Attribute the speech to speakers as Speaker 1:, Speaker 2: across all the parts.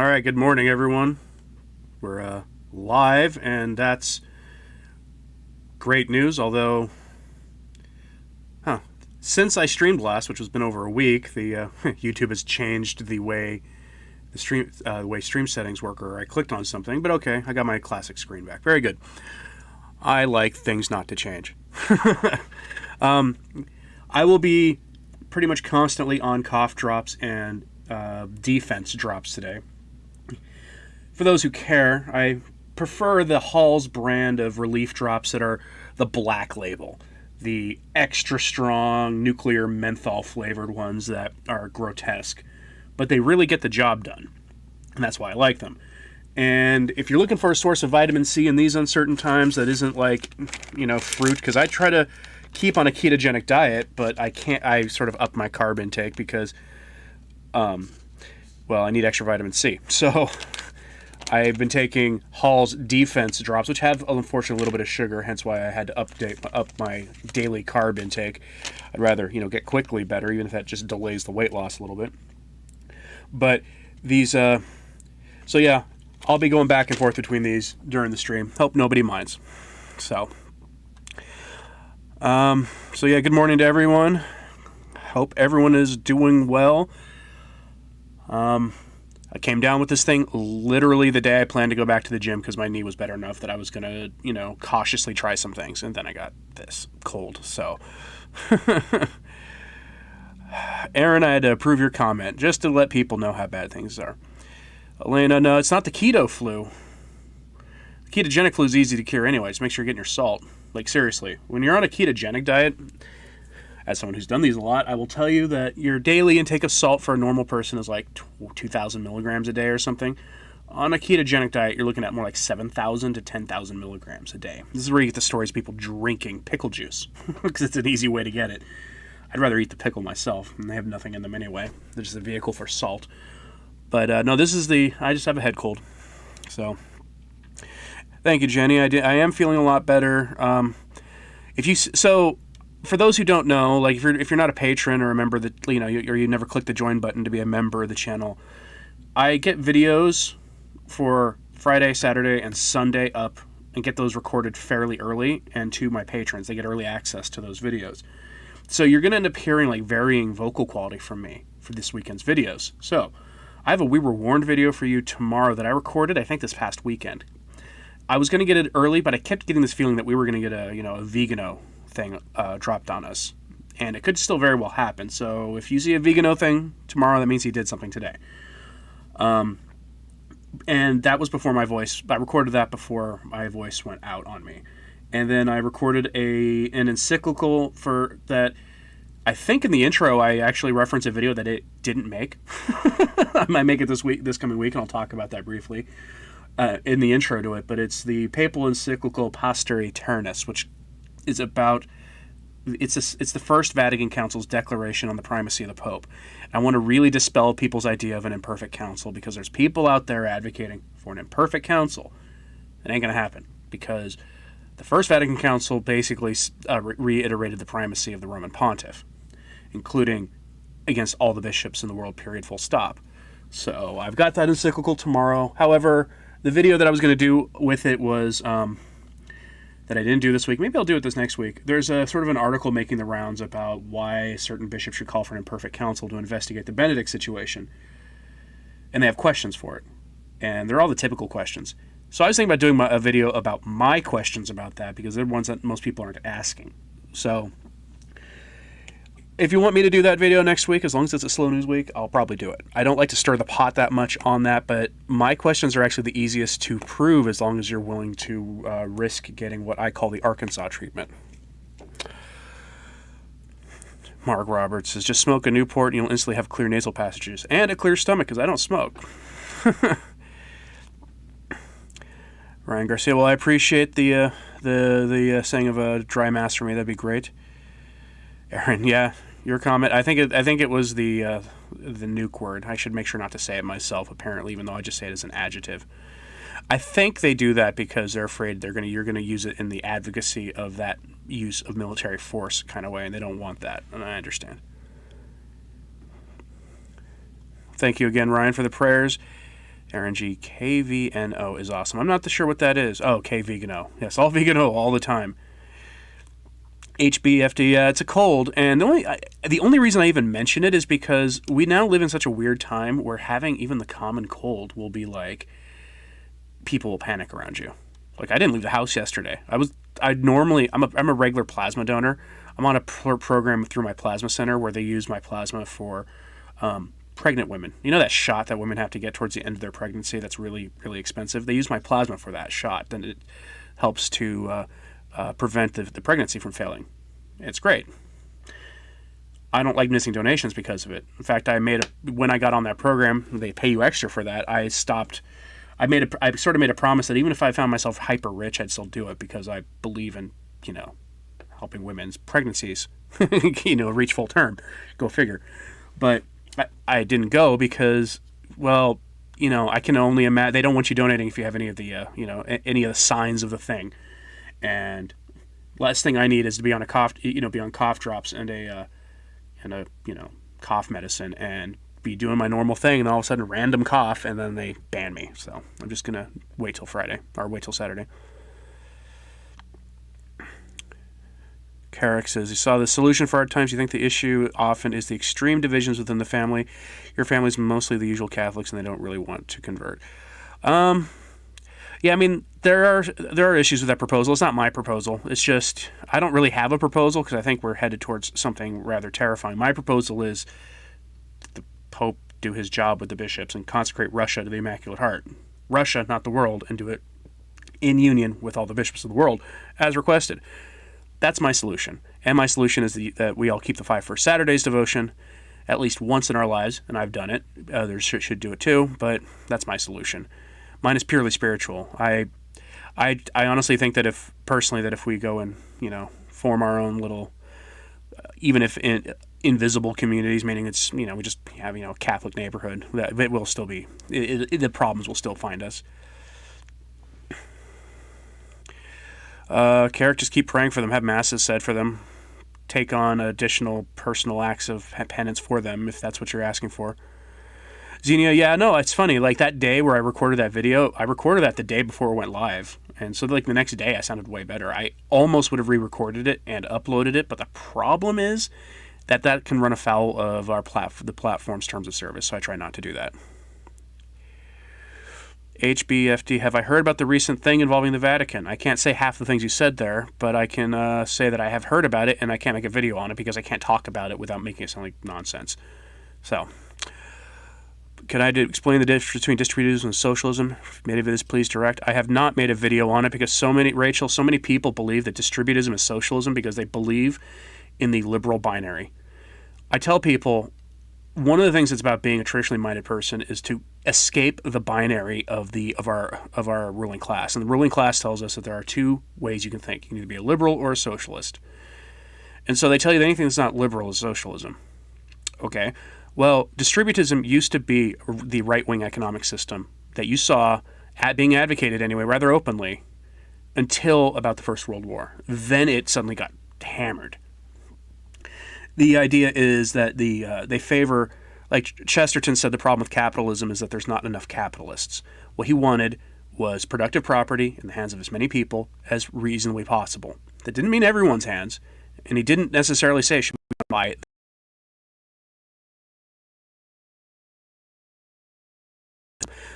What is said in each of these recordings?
Speaker 1: right, good morning, everyone. We're live, and that's great news, although, since I streamed last, which has been over a week, the YouTube has changed the way stream settings work, or I clicked on something, but okay, I got my classic screen back. Very good. I like things not to change. I will be pretty much constantly on cough drops and defense drops today. For those who care, I prefer the Hall's brand of relief drops that are the black label, the extra strong nuclear menthol flavored ones that are grotesque, but they really get the job done, and that's why I like them. And if you're looking for a source of vitamin C in these uncertain times that isn't like, fruit, because I try to keep on a ketogenic diet, but I sort of up my carb intake because, I need extra vitamin C. So I've been taking Hall's Defense drops, which have, unfortunately, a little bit of sugar, hence why I had to up my daily carb intake. I'd rather, get quickly better, even if that just delays the weight loss a little bit. But these, I'll be going back and forth between these during the stream. Hope nobody minds. Good morning to everyone. Hope everyone is doing well. I came down with this thing literally the day I planned to go back to the gym because my knee was better enough that I was going to, cautiously try some things. And then I got this cold. So, Aaron, I had to approve your comment just to let people know how bad things are. Elena, no, it's not the keto flu. The ketogenic flu is easy to cure anyway. Just make sure you're getting your salt. Like, seriously, when you're on a ketogenic diet, as someone who's done these a lot, I will tell you that your daily intake of salt for a normal person is like 2,000 milligrams a day or something. On a ketogenic diet, you're looking at more like 7,000 to 10,000 milligrams a day. This is where you get the stories of people drinking pickle juice, because it's an easy way to get it. I'd rather eat the pickle myself, and they have nothing in them anyway. They're just a vehicle for salt. But no, I just have a head cold. So, thank you, Jenny. I am feeling a lot better. For those who don't know, like if you're not a patron or a member that or you never click the join button to be a member of the channel, I get videos for Friday, Saturday, and Sunday up and get those recorded fairly early, and to my patrons, they get early access to those videos. So you're going to end up hearing like varying vocal quality from me for this weekend's videos. So I have a We Were Warned video for you tomorrow that I recorded, I think, this past weekend. I was going to get it early, but I kept getting this feeling that we were going to get a vegano thing dropped on us, and it could still very well happen. So if you see a vegano thing tomorrow, that means he did something today. And that was before my voice. I recorded that before my voice went out on me, and then I recorded an encyclical for that. I think in the intro I actually reference a video that it didn't make. I might make it this coming week, and I'll talk about that briefly in the intro to it. But it's the papal encyclical Pastor Aeternus, which is about it's the First Vatican Council's declaration on the primacy of the Pope. I want to really dispel people's idea of an imperfect council, because there's people out there advocating for an imperfect council. It ain't going to happen, because the First Vatican Council basically reiterated the primacy of the Roman Pontiff, including against all the bishops in the world, period, full stop. So I've got that encyclical tomorrow. However, the video that I was going to do with it was that I didn't do this week. Maybe I'll do it this next week. There's a sort of an article making the rounds about why certain bishops should call for an imperfect council to investigate the Benedict situation. And they have questions for it. And they're all the typical questions. So I was thinking about doing a video about my questions about that, because they're ones that most people aren't asking. So if you want me to do that video next week, as long as it's a slow news week, I'll probably do it. I don't like to stir the pot that much on that, but my questions are actually the easiest to prove, as long as you're willing to risk getting what I call the Arkansas treatment. Mark Roberts says, just smoke a Newport and you'll instantly have clear nasal passages and a clear stomach, because I don't smoke. Ryan Garcia, well, I appreciate the saying of a dry mass for me. That'd be great. Aaron, yeah, your comment. I think it was the nuke word. I should make sure not to say it myself, apparently, even though I just say it as an adjective. I think they do that because they're afraid you're gonna use it in the advocacy of that use of military force kind of way, and they don't want that, and I understand. Thank you again, Ryan, for the prayers. RNG KVNO is awesome. I'm not sure what that is. Oh, KVegano. Yes, all vegano all the time. HBFD, yeah, it's a cold, and the only reason I even mention it is because we now live in such a weird time where having even the common cold will be like, people will panic around you. Like, I didn't leave the house yesterday. I'm a regular plasma donor. I'm on a program through my plasma center where they use my plasma for pregnant women. You know that shot that women have to get towards the end of their pregnancy that's really, really expensive? They use my plasma for that shot. Then it helps to prevent the pregnancy from failing. It's great. I don't like missing donations because of it. In fact, when I got on that program, they pay you extra for that. I sort of made a promise that even if I found myself hyper rich, I'd still do it because I believe in, helping women's pregnancies, reach full term. Go figure. But I didn't go because, well, I can only imagine they don't want you donating if you have any of the, any of the signs of the thing. And last thing I need is to be on a cough, be on cough drops and a cough medicine and be doing my normal thing, and all of a sudden random cough, and then they ban me. So I'm just gonna wait till Friday or wait till Saturday. Carrick says, you saw the solution for hard times. You think the issue often is the extreme divisions within the family. Your family's mostly the usual Catholics, and they don't really want to convert. Yeah, I mean, there are issues with that proposal. It's not my proposal. It's just, I don't really have a proposal because I think we're headed towards something rather terrifying. My proposal is the Pope do his job with the bishops and consecrate Russia to the Immaculate Heart. Russia, not the world, and do it in union with all the bishops of the world as requested. That's my solution. And my solution is that we all keep the 5 First Saturdays devotion at least once in our lives, and I've done it. Others should do it too, but that's my solution. Mine is purely spiritual. I honestly think that if we go and, form our own little, even if invisible communities, meaning it's, we just have, a Catholic neighborhood, that it will still be, the problems will still find us. Carrick, just keep praying for them, have masses said for them, take on additional personal acts of penance for them, if that's what you're asking for. Xenia, yeah, no, it's funny. Like that day where I recorded that video, I recorded that the day before it went live. And so like the next day I sounded way better. I almost would have re-recorded it and uploaded it, but the problem is that can run afoul of the platform's terms of service, so I try not to do that. HBFD, have I heard about the recent thing involving the Vatican? I can't say half the things you said there, but I can say that I have heard about it, and I can't make a video on it because I can't talk about it without making it sound like nonsense. So, can I explain the difference between distributism and socialism? If made of this, please direct. I have not made a video on it because so many people believe that distributism is socialism because they believe in the liberal binary. I tell people, one of the things that's about being a traditionally minded person is to escape the binary of our ruling class. And the ruling class tells us that there are two ways you can think. You can either be a liberal or a socialist. And so they tell you that anything that's not liberal is socialism. Okay. Well, distributism used to be the right-wing economic system that you saw being advocated anyway, rather openly, until about the First World War. Then it suddenly got hammered. The idea is that they favor, like Chesterton said, the problem with capitalism is that there's not enough capitalists. What he wanted was productive property in the hands of as many people as reasonably possible. That didn't mean everyone's hands, and he didn't necessarily say should we buy it.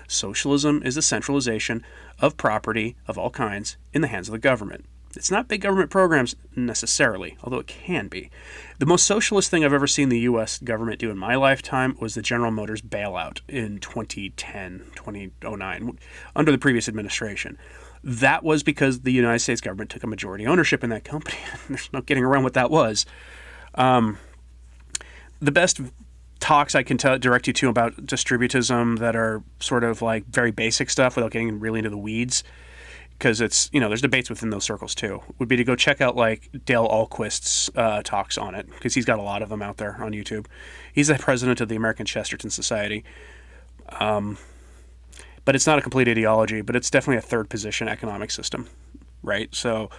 Speaker 1: Socialism is the centralization of property of all kinds in the hands of the government. It's not big government programs necessarily, although it can be. The most socialist thing I've ever seen the U.S. government do in my lifetime was the General Motors bailout in 2009, under the previous administration. That was because the United States government took a majority ownership in that company. There's no getting around what that was. The best talks I can direct you to about distributism that are sort of like very basic stuff without getting really into the weeds, because it's, there's debates within those circles too, would be to go check out like Dale Ahlquist's talks on it, because he's got a lot of them out there on YouTube. He's the president of the American Chesterton Society. But it's not a complete ideology, but it's definitely a third position economic system, right? So,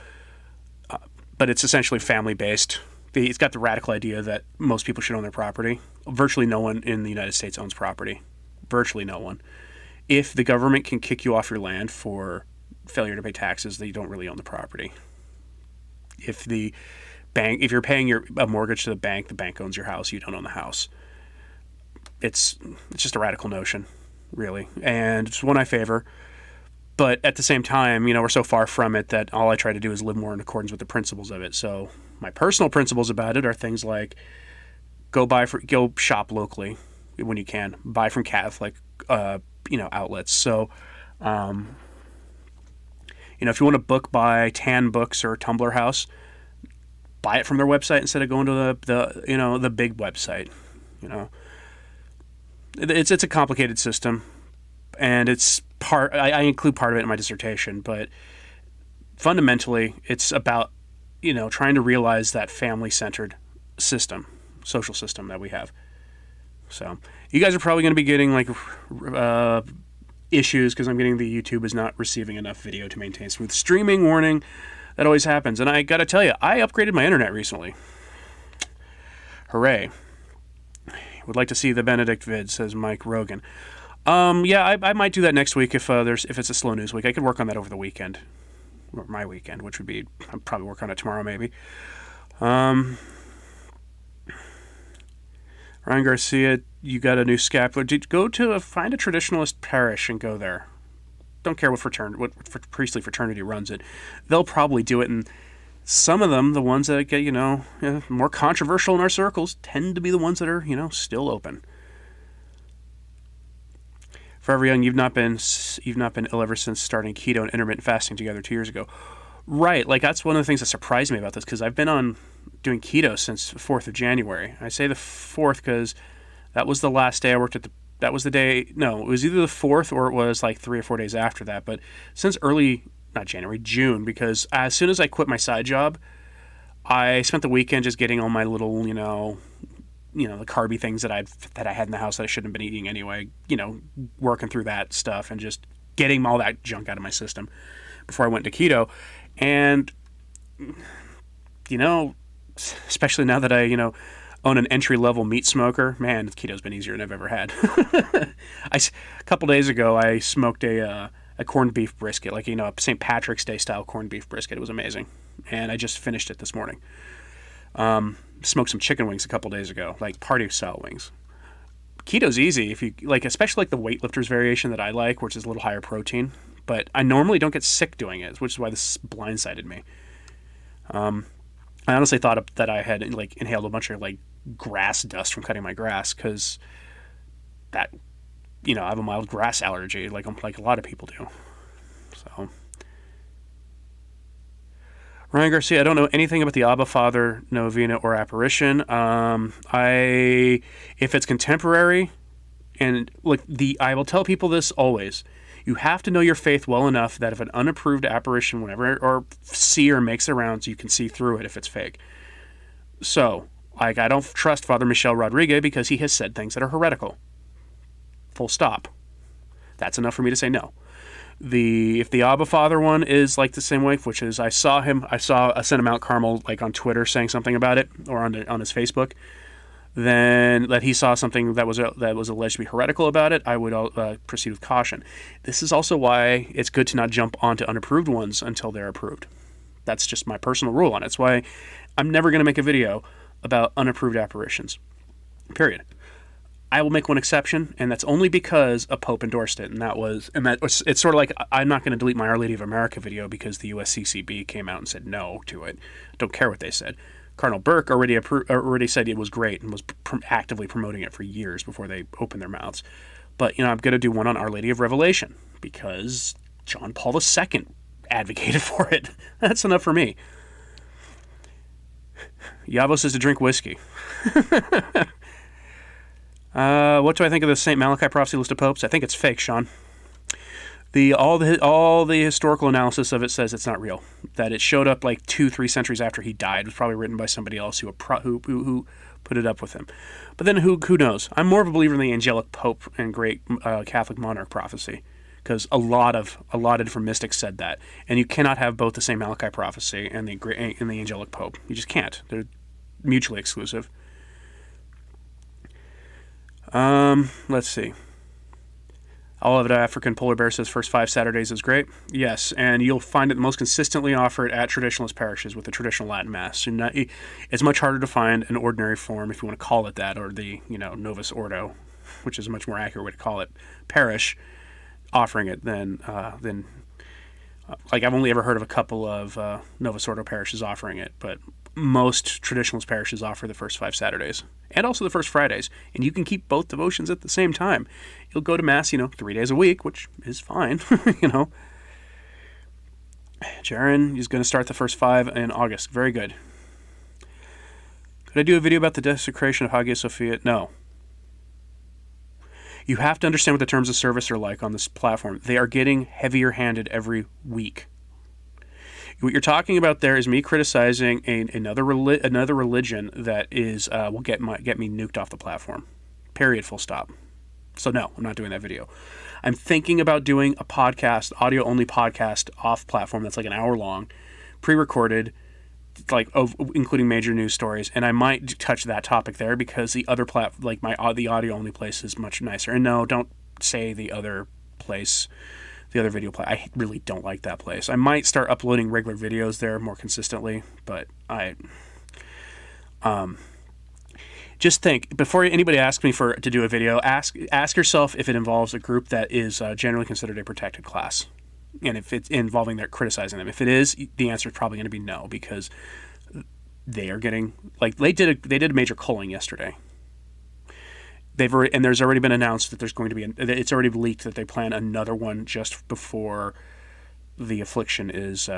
Speaker 1: but it's essentially family-based. It's got the radical idea that most people should own their property. Virtually no one in the United States owns property. Virtually no one. if the government can kick you off your land for failure to pay taxes, then you don't really own the property. If you're paying a mortgage to the bank owns your house, you don't own the house. It's just a radical notion, really, and it's one I favor. But at the same time, we're so far from it that all I try to do is live more in accordance with the principles of it. So my personal principles about it are things like go shop locally when you can, buy from Catholic, outlets. So, if you want a book by Tan Books or Tumblr House, buy it from their website instead of going to the big website. It's a complicated system, and it's I include part of it in my dissertation, but fundamentally it's about trying to realize that family-centered social system that we have. So you guys are probably going to be getting issues because I'm getting the YouTube is not receiving enough video to maintain smooth streaming warning. That always happens, and I gotta tell you, I upgraded my internet recently. Hooray. Would like to see the Benedict vid, says Mike Rogan. I might do that next week if it's a slow news week. I could work on that over the weekend, or my weekend, which would be I'll probably work on it tomorrow maybe. Ryan Garcia, you got a new scapular. Find a traditionalist parish and go there. Don't care what priestly fraternity runs it. They'll probably do it, and some of them, the ones that get more controversial in our circles, tend to be the ones that are still open. Forever Young, you've not been ill ever since starting keto and intermittent fasting together 2 years ago. Right, that's one of the things that surprised me about this, because I've been doing keto since the 4th of January. I say the 4th because that was the last day I worked that was the day, no, it was either the 4th or it was 3 or 4 days after that. But since June, because as soon as I quit my side job, I spent the weekend just getting all my little, the carby things that I had in the house that I shouldn't have been eating anyway, working through that stuff and just getting all that junk out of my system before I went to keto. And, especially now that I, own an entry-level meat smoker, man, keto's been easier than I've ever had. A couple days ago, I smoked a corned beef brisket, a St. Patrick's Day style corned beef brisket. It was amazing, and I just finished it this morning. Smoked some chicken wings a couple days ago, party-style wings. Keto's easy if you especially the weightlifter's variation that I like, which is a little higher protein. But I normally don't get sick doing it, which is why this blindsided me. I honestly thought that I had inhaled a bunch of grass dust from cutting my grass, because that I have a mild grass allergy like a lot of people do. So Ryan Garcia, I don't know anything about the Abba Father novena or apparition. If it's contemporary, and I will tell people this always. You have to know your faith well enough that if an unapproved apparition, or seer makes the rounds, you can see through it if it's fake. So, I don't trust Father Michel Rodriguez because he has said things that are heretical. Full stop. That's enough for me to say no. If the Abba Father one is the same way, which is I sent him out Carmel on Twitter saying something about it, or on his Facebook. Then that he saw something that was alleged to be heretical about it, I would proceed with caution. This is also why it's good to not jump onto unapproved ones until they're approved. That's just my personal rule on it. It's why I'm never going to make a video about unapproved apparitions. Period. I will make one exception, and that's only because a pope endorsed it, it's sort of I'm not going to delete my Our Lady of America video because the USCCB came out and said no to it. Don't care what they said. Cardinal Burke already said it was great and was actively promoting it for years before they opened their mouths. But, I'm going to do one on Our Lady of Revelation because John Paul II advocated for it. That's enough for me. Yavo says to drink whiskey. What do I think of the St. Malachi prophecy list of popes? I think it's fake, Sean. All the historical analysis of it says it's not real. That it showed up 2-3 centuries after he died. It was probably written by somebody else who put it up with him. But then who knows? I'm more of a believer in the angelic pope and great Catholic monarch prophecy, because a lot of different mystics said that, and you cannot have both the St. Malachi prophecy and the angelic pope. You just can't. They're mutually exclusive. Let's see. All of it, African Polar Bear says first 5 Saturdays is great. Yes, and you'll find it most consistently offered at traditionalist parishes with the traditional Latin Mass. And it's much harder to find an ordinary form, if you want to call it that, or the Novus Ordo, which is a much more accurate way to call it, parish offering it than like I've only ever heard of a couple of Novus Ordo parishes offering it, but most traditionalist parishes offer the first 5 Saturdays and also the first Fridays, and you can keep both devotions at the same time. You'll go to Mass, 3 days a week, which is fine, Jaron is going to start the first 5 in August. Very good. Could I do a video about the desecration of Hagia Sophia? No. You have to understand what the terms of service are like on this platform. They are getting heavier-handed every week. What you're talking about there is me criticizing another religion that will get me nuked off the platform. Period. Full stop. So no, I'm not doing that video. I'm thinking about doing a podcast, audio-only podcast off platform that's like an hour long, pre-recorded, including major news stories, and I might touch that topic there because the other the audio-only place is much nicer. And no, don't say the other place. The other video play, I really don't like that place. I might start uploading regular videos there more consistently, but just think before anybody asks me to do a video. Ask yourself if it involves a group that is generally considered a protected class, and if it's involving their criticizing them. If it is, the answer is probably going to be no, because they are getting they did a major culling yesterday. And there's already been announced that there's going to be it's already leaked that they plan another one just before the affliction is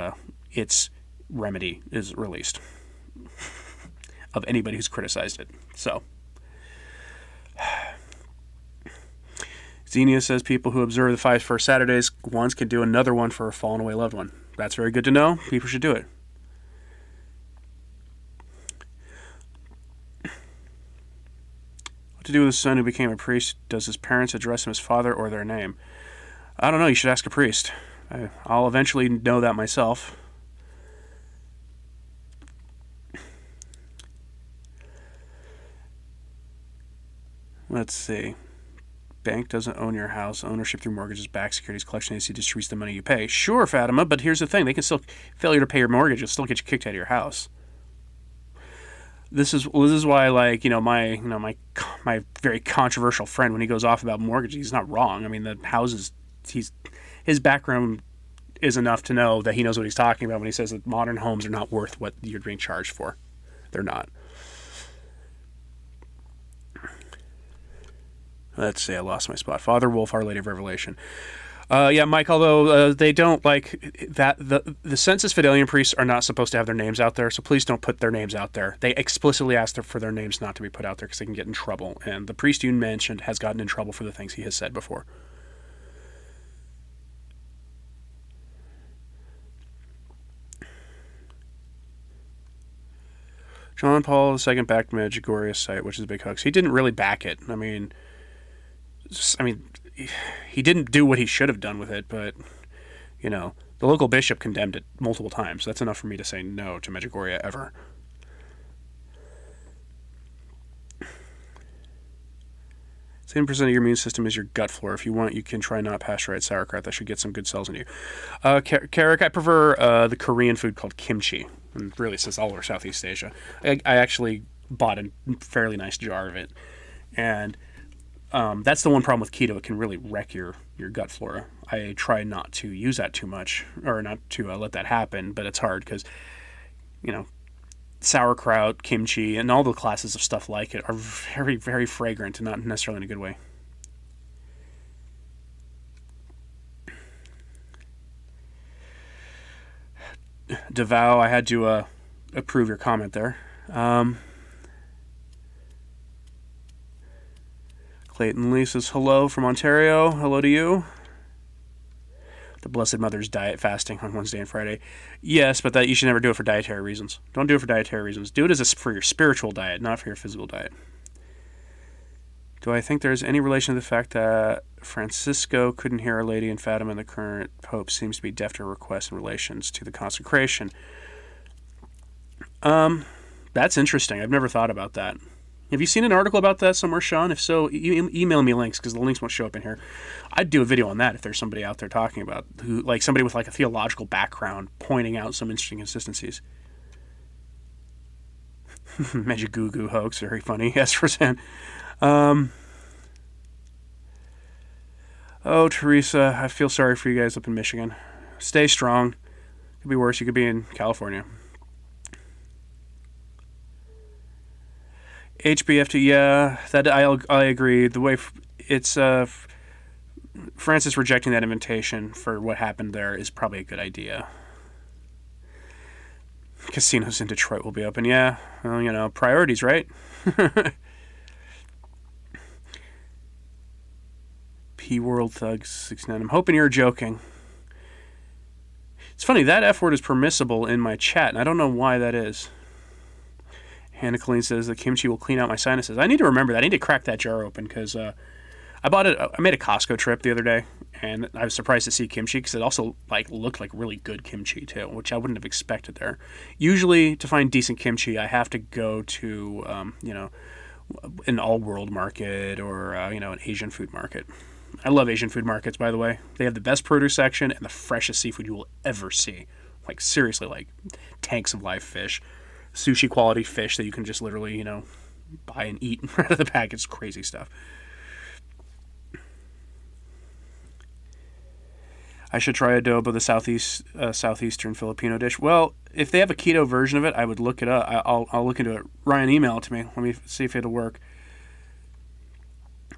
Speaker 1: its remedy is released of anybody who's criticized it. So Xenia says people who observe the 5 first Saturdays once can do another one for a fallen away loved one. That's very good to know. People should do it. To do with a son who became a priest? Does his parents address him as father or their name? I don't know. You should ask a priest. I'll eventually know that myself. Let's see. Bank doesn't own your house. Ownership through mortgages, back securities, collection agency distributes the money you pay. Sure, Fatima, but here's the thing. They can still failure to pay your mortgage. It'll still get you kicked out of your house. This is why, my very controversial friend, when he goes off about mortgage, he's not wrong. I mean, the houses, his background is enough to know that he knows what he's talking about when he says that modern homes are not worth what you're being charged for. They're not. Let's see, I lost my spot. Father Wolf, Our Lady of Revelation. Yeah, Mike, although they don't like that, the census Fidelian priests are not supposed to have their names out there, so please don't put their names out there. They explicitly asked for their names not to be put out there because they can get in trouble, and the priest you mentioned has gotten in trouble for the things he has said before. John Paul II backed Medjugorje's site, which is a big hoax. He didn't really back it. I mean, he didn't do what he should have done with it, but, the local bishop condemned it multiple times. That's enough for me to say no to Medjugorje ever. Same percent of your immune system is your gut flora. If you want, you can try not pasteurized sauerkraut. That should get some good cells in you. Carrick, I prefer the Korean food called kimchi. And really, since all over Southeast Asia. I actually bought a fairly nice jar of it. And that's the one problem with keto. It can really wreck your gut flora. I try not to use that too much, or not to let that happen, but it's hard because, sauerkraut, kimchi, and all the classes of stuff like it are very, very fragrant and not necessarily in a good way. Devow, I had to approve your comment there. Clayton Lee says, hello from Ontario. Hello to you. The Blessed Mother's diet fasting on Wednesday and Friday. Yes, but that you should never do it for dietary reasons. Don't do it for dietary reasons. Do it for your spiritual diet, not for your physical diet. Do I think there's any relation to the fact that Francisco couldn't hear Our Lady and Fatima and the current Pope seems to be deaf to her requests in relations to the consecration? That's interesting. I've never thought about that. Have you seen an article about that somewhere, Sean? If so, email me links, because the links won't show up in here. I'd do a video on that if there's somebody out there talking about, who, like somebody with like a theological background pointing out some interesting consistencies. Magic Goo Goo hoax, very funny. Yes, percent. Oh, Teresa, I feel sorry for you guys up in Michigan. Stay strong. Could be worse. You could be in California. HBFT, yeah, that I agree. The way it's Francis rejecting that invitation for what happened there is probably a good idea. Casinos in Detroit will be open. Yeah, well, priorities, right? P World Thugs 69. I'm hoping you're joking. It's funny, that F word is permissible in my chat, and I don't know why that is. Hannah Colleen says the kimchi will clean out my sinuses. I need to remember that. I need to crack that jar open, because I bought it. I made a Costco trip the other day, and I was surprised to see kimchi, because it also looked like really good kimchi too, which I wouldn't have expected there. Usually, to find decent kimchi, I have to go to an all-world market or an Asian food market. I love Asian food markets, by the way. They have the best produce section and the freshest seafood you will ever see. Like, seriously, tanks of live fish. Sushi quality fish that you can just literally, buy and eat right out of the pack. It's crazy stuff. I should try adobo, the southeastern Filipino dish. Well, if they have a keto version of it, I would look it up. I'll look into it. Ryan, email it to me. Let me see if it'll work.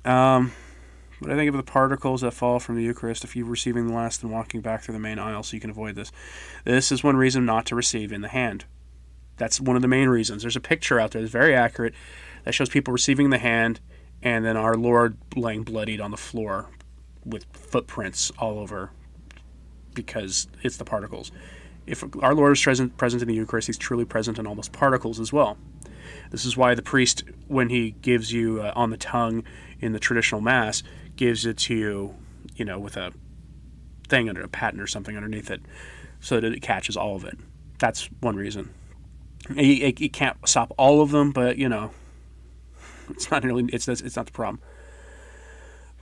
Speaker 1: What I think of the particles that fall from the Eucharist if you're receiving the last and walking back through the main aisle, so you can avoid this. This is one reason not to receive in the hand. That's one of the main reasons. There's a picture out there that's very accurate that shows people receiving the hand and then our Lord laying bloodied on the floor with footprints all over, because it's the particles. If our Lord is present in the Eucharist, he's truly present in all those particles as well. This is why the priest, when he gives you on the tongue in the traditional Mass, gives it to you, with a thing under a paten or something underneath it, so that it catches all of it. That's one reason. You can't stop all of them, but it's not not the problem.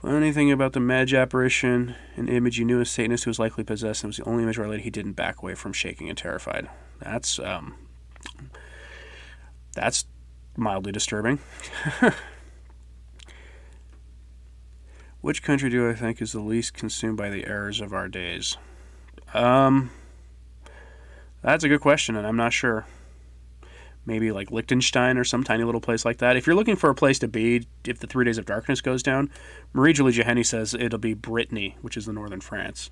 Speaker 1: Anything about the Madge apparition, an image you knew a Satanist who was likely possessed, and was the only image related he didn't back away from, shaking and terrified. That's mildly disturbing. Which country do I think is the least consumed by the errors of our days? That's a good question, and I'm not sure. Maybe like Liechtenstein or some tiny little place like that. If you're looking for a place to be, if the 3 days of darkness goes down, Marie-Julie Jeheny says it'll be Brittany, which is the northern France.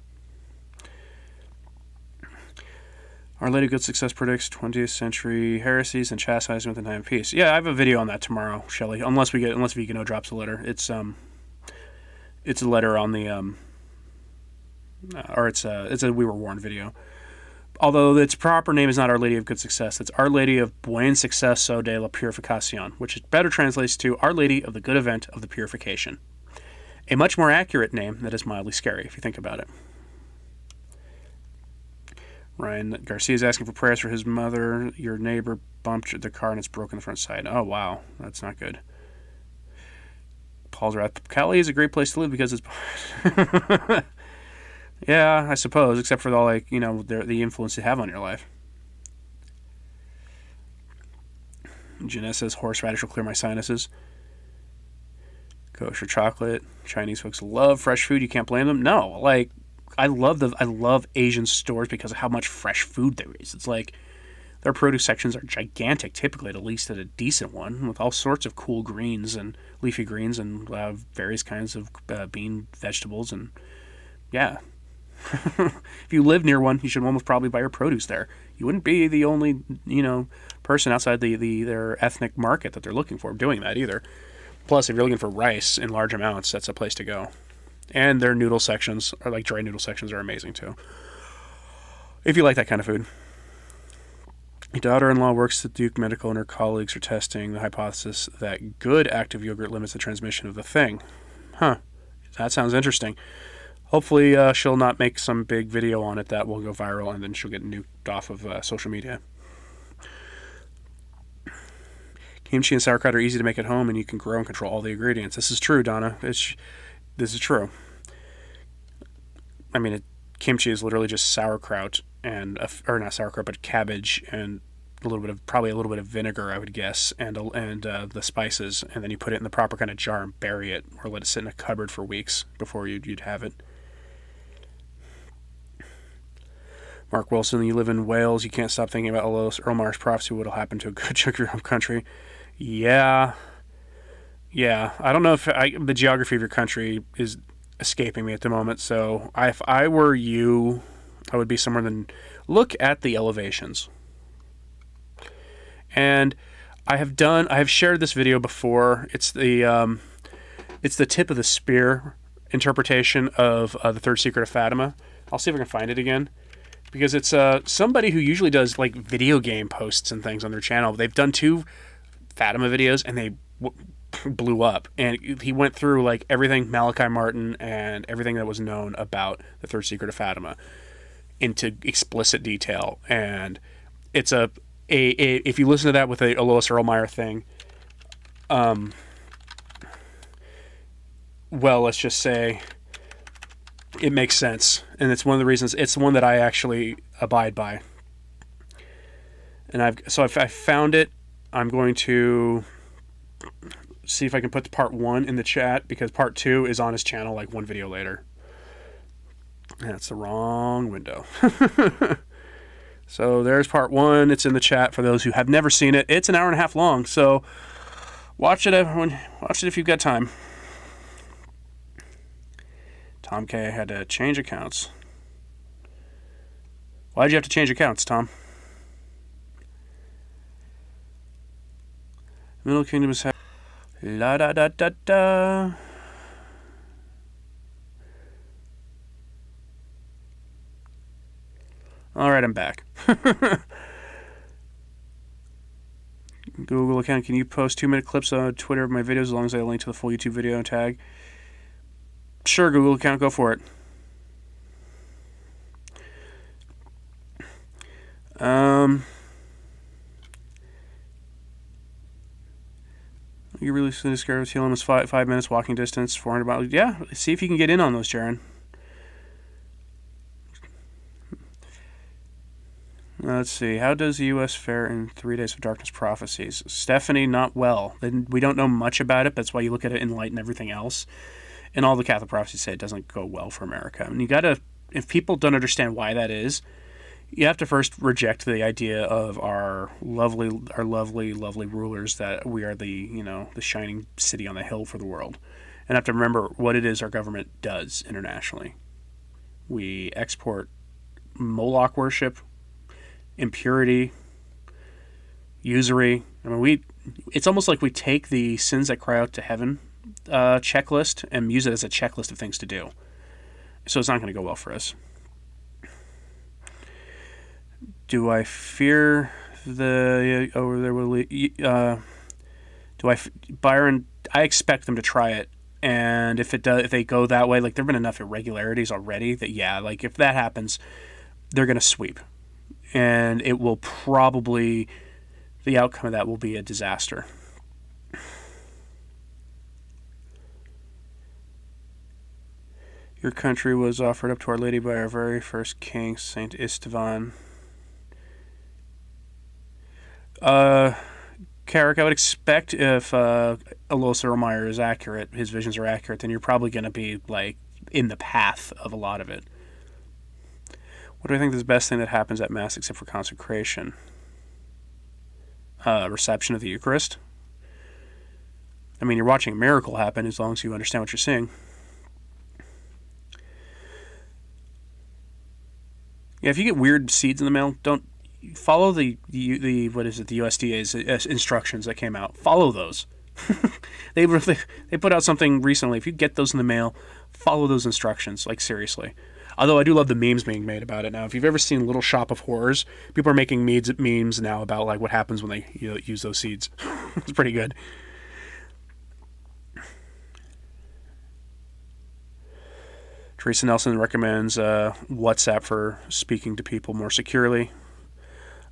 Speaker 1: Our Lady of Good Success predicts 20th century heresies and chastisement in time of peace. Yeah, I have a video on that tomorrow, Shelley. Unless Vigano drops a letter. It's a letter on the it's a We Were Warned video. Although its proper name is not Our Lady of Good Success, it's Our Lady of Buen Suceso de la Purificación, which better translates to Our Lady of the Good Event of the Purification. A much more accurate name that is mildly scary, if you think about it. Ryan Garcia is asking for prayers for his mother. Your neighbor bumped the car and it's broken the front side. Oh, wow. That's not good. Paul's right. Cali is a great place to live because it's... Yeah, I suppose, except for all the influence they have on your life. Jeanette says horseradish will clear my sinuses. Kosher chocolate. Chinese folks love fresh food. You can't blame them. No, I love Asian stores because of how much fresh food there is. It's like their produce sections are gigantic, typically, at least at a decent one, with all sorts of cool greens and leafy greens and various kinds of bean vegetables. And yeah. If you live near one, you should almost probably buy your produce there. You wouldn't be the only, person outside their ethnic market that they're looking for doing that either. Plus, if you're looking for rice in large amounts, that's a place to go. And their noodle sections, or dry noodle sections, are amazing too. If you like that kind of food. My daughter-in-law works at Duke Medical, and her colleagues are testing the hypothesis that good active yogurt limits the transmission of the thing. Huh. That sounds interesting. Hopefully she'll not make some big video on it that will go viral and then she'll get nuked off of social media. Kimchi and sauerkraut are easy to make at home, and you can grow and control all the ingredients. This is true, Donna. This is true. I mean, kimchi is literally just sauerkraut or not sauerkraut, but cabbage and probably a little bit of vinegar, I would guess, and the spices, and then you put it in the proper kind of jar and bury it, or let it sit in a cupboard for weeks before you'd have it. Mark Wilson, you live in Wales. You can't stop thinking about Earl Marr's prophecy. What'll happen to a good chunk of your home country? Yeah. I don't know if the geography of your country is escaping me at the moment. So if I were you, I would be somewhere. Then look at the elevations. And I have shared this video before. It's the tip of the spear interpretation of the third secret of Fatima. I'll see if I can find it again, because it's somebody who usually does like video game posts and things on their channel. They've done 2 Fatima videos and they blew up. And he went through like everything Malachi Martin and everything that was known about the third secret of Fatima into explicit detail. And it's if you listen to that with a Lois Erlmeyer thing, well, let's just say it makes sense. And it's one of the reasons, it's the one that I actually abide by. And I found it. I'm going to see if I can put the part 1 in the chat, because part 2 is on his channel like 1 video later. That's the wrong window. So there's part 1. It's in the chat for those who have never seen it. It's an hour and a half long, so watch it, everyone. Watch it if you've got time. Tom K. had to change accounts. Why'd you have to change accounts, Tom? Middle Kingdom is la da da da da. All right, I'm back. Google account. Can you post 2-minute clips on Twitter of my videos as long as I link to the full YouTube video and tag? Sure, Google account. Go for it. You really soon discovered Healing was 5 minutes walking distance, 400 miles. Yeah, see if you can get in on those, Jaron. Let's see. How does the U.S. fare in 3 Days of Darkness Prophecies? Stephanie, not well. We don't know much about it. That's why you look at it in light and everything else. And all the Catholic prophecies say it doesn't go well for America. And you gotta, if people don't understand why that is, you have to first reject the idea of our lovely rulers, that we are the shining city on the hill for the world. And have to remember what it is our government does internationally. We export Moloch worship, impurity, usury. I mean, it's almost like we take the sins that cry out to heaven checklist and use it as a checklist of things to do. So it's not going to go well for us. Do I fear the over there will Byron? I expect them to try it, and if they go that way, like there've been enough irregularities already that like if that happens, they're going to sweep. And it will probably, the outcome of that will be a disaster. Your country was offered up to Our Lady by our very first king, Saint Istvan. Carrick, I would expect if Alois Erlmeyer is accurate, his visions are accurate, then you're probably going to be like in the path of a lot of it. What do I think is the best thing that happens at Mass except for consecration? Reception of the Eucharist. I mean, you're watching a miracle happen as long as you understand what you're seeing. Yeah, if you get weird seeds in the mail, don't follow the what is it, the USDA's instructions that came out. Follow those. They put out something recently. If you get those in the mail, follow those instructions. Like, seriously. Although I do love the memes being made about it now. If you've ever seen Little Shop of Horrors, people are making memes now about like what happens when they use those seeds. It's pretty good. Teresa Nelson recommends WhatsApp for speaking to people more securely.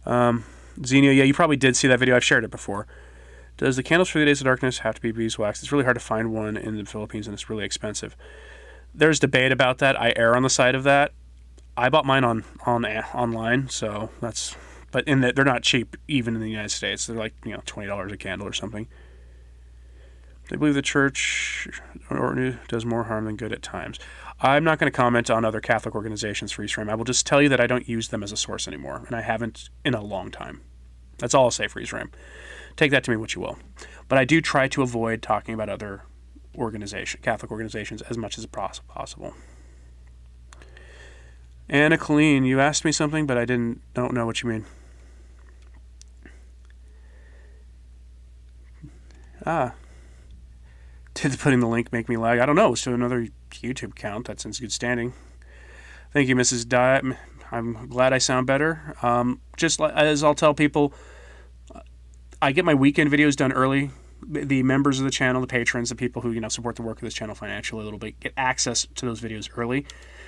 Speaker 1: Xenia, yeah, you probably did see that video. I've shared it before. Does the Candles for the Days of Darkness have to be beeswax? It's really hard to find one in the Philippines, and it's really expensive. There's debate about that. I err on the side of that. I bought mine online, so that's... But they're not cheap, even in the United States. They're like, $20 a candle or something. They believe the church does more harm than good at times. I'm not going to comment on other Catholic organizations, Freeze Frame. I will just tell you that I don't use them as a source anymore, and I haven't in a long time. That's all I'll say, Freeze Frame. Take that to me what you will. But I do try to avoid talking about other Catholic organizations as much as possible. Anna Colleen, you asked me something, but I don't know what you mean. Did putting the link make me lag? I don't know. So another YouTube account that's in good standing. Thank you, Mrs. Diet. I'm glad I sound better. Just as I'll tell people, I get my weekend videos done early. The members of the channel, the patrons, the people who support the work of this channel financially a little bit, get access to those videos early.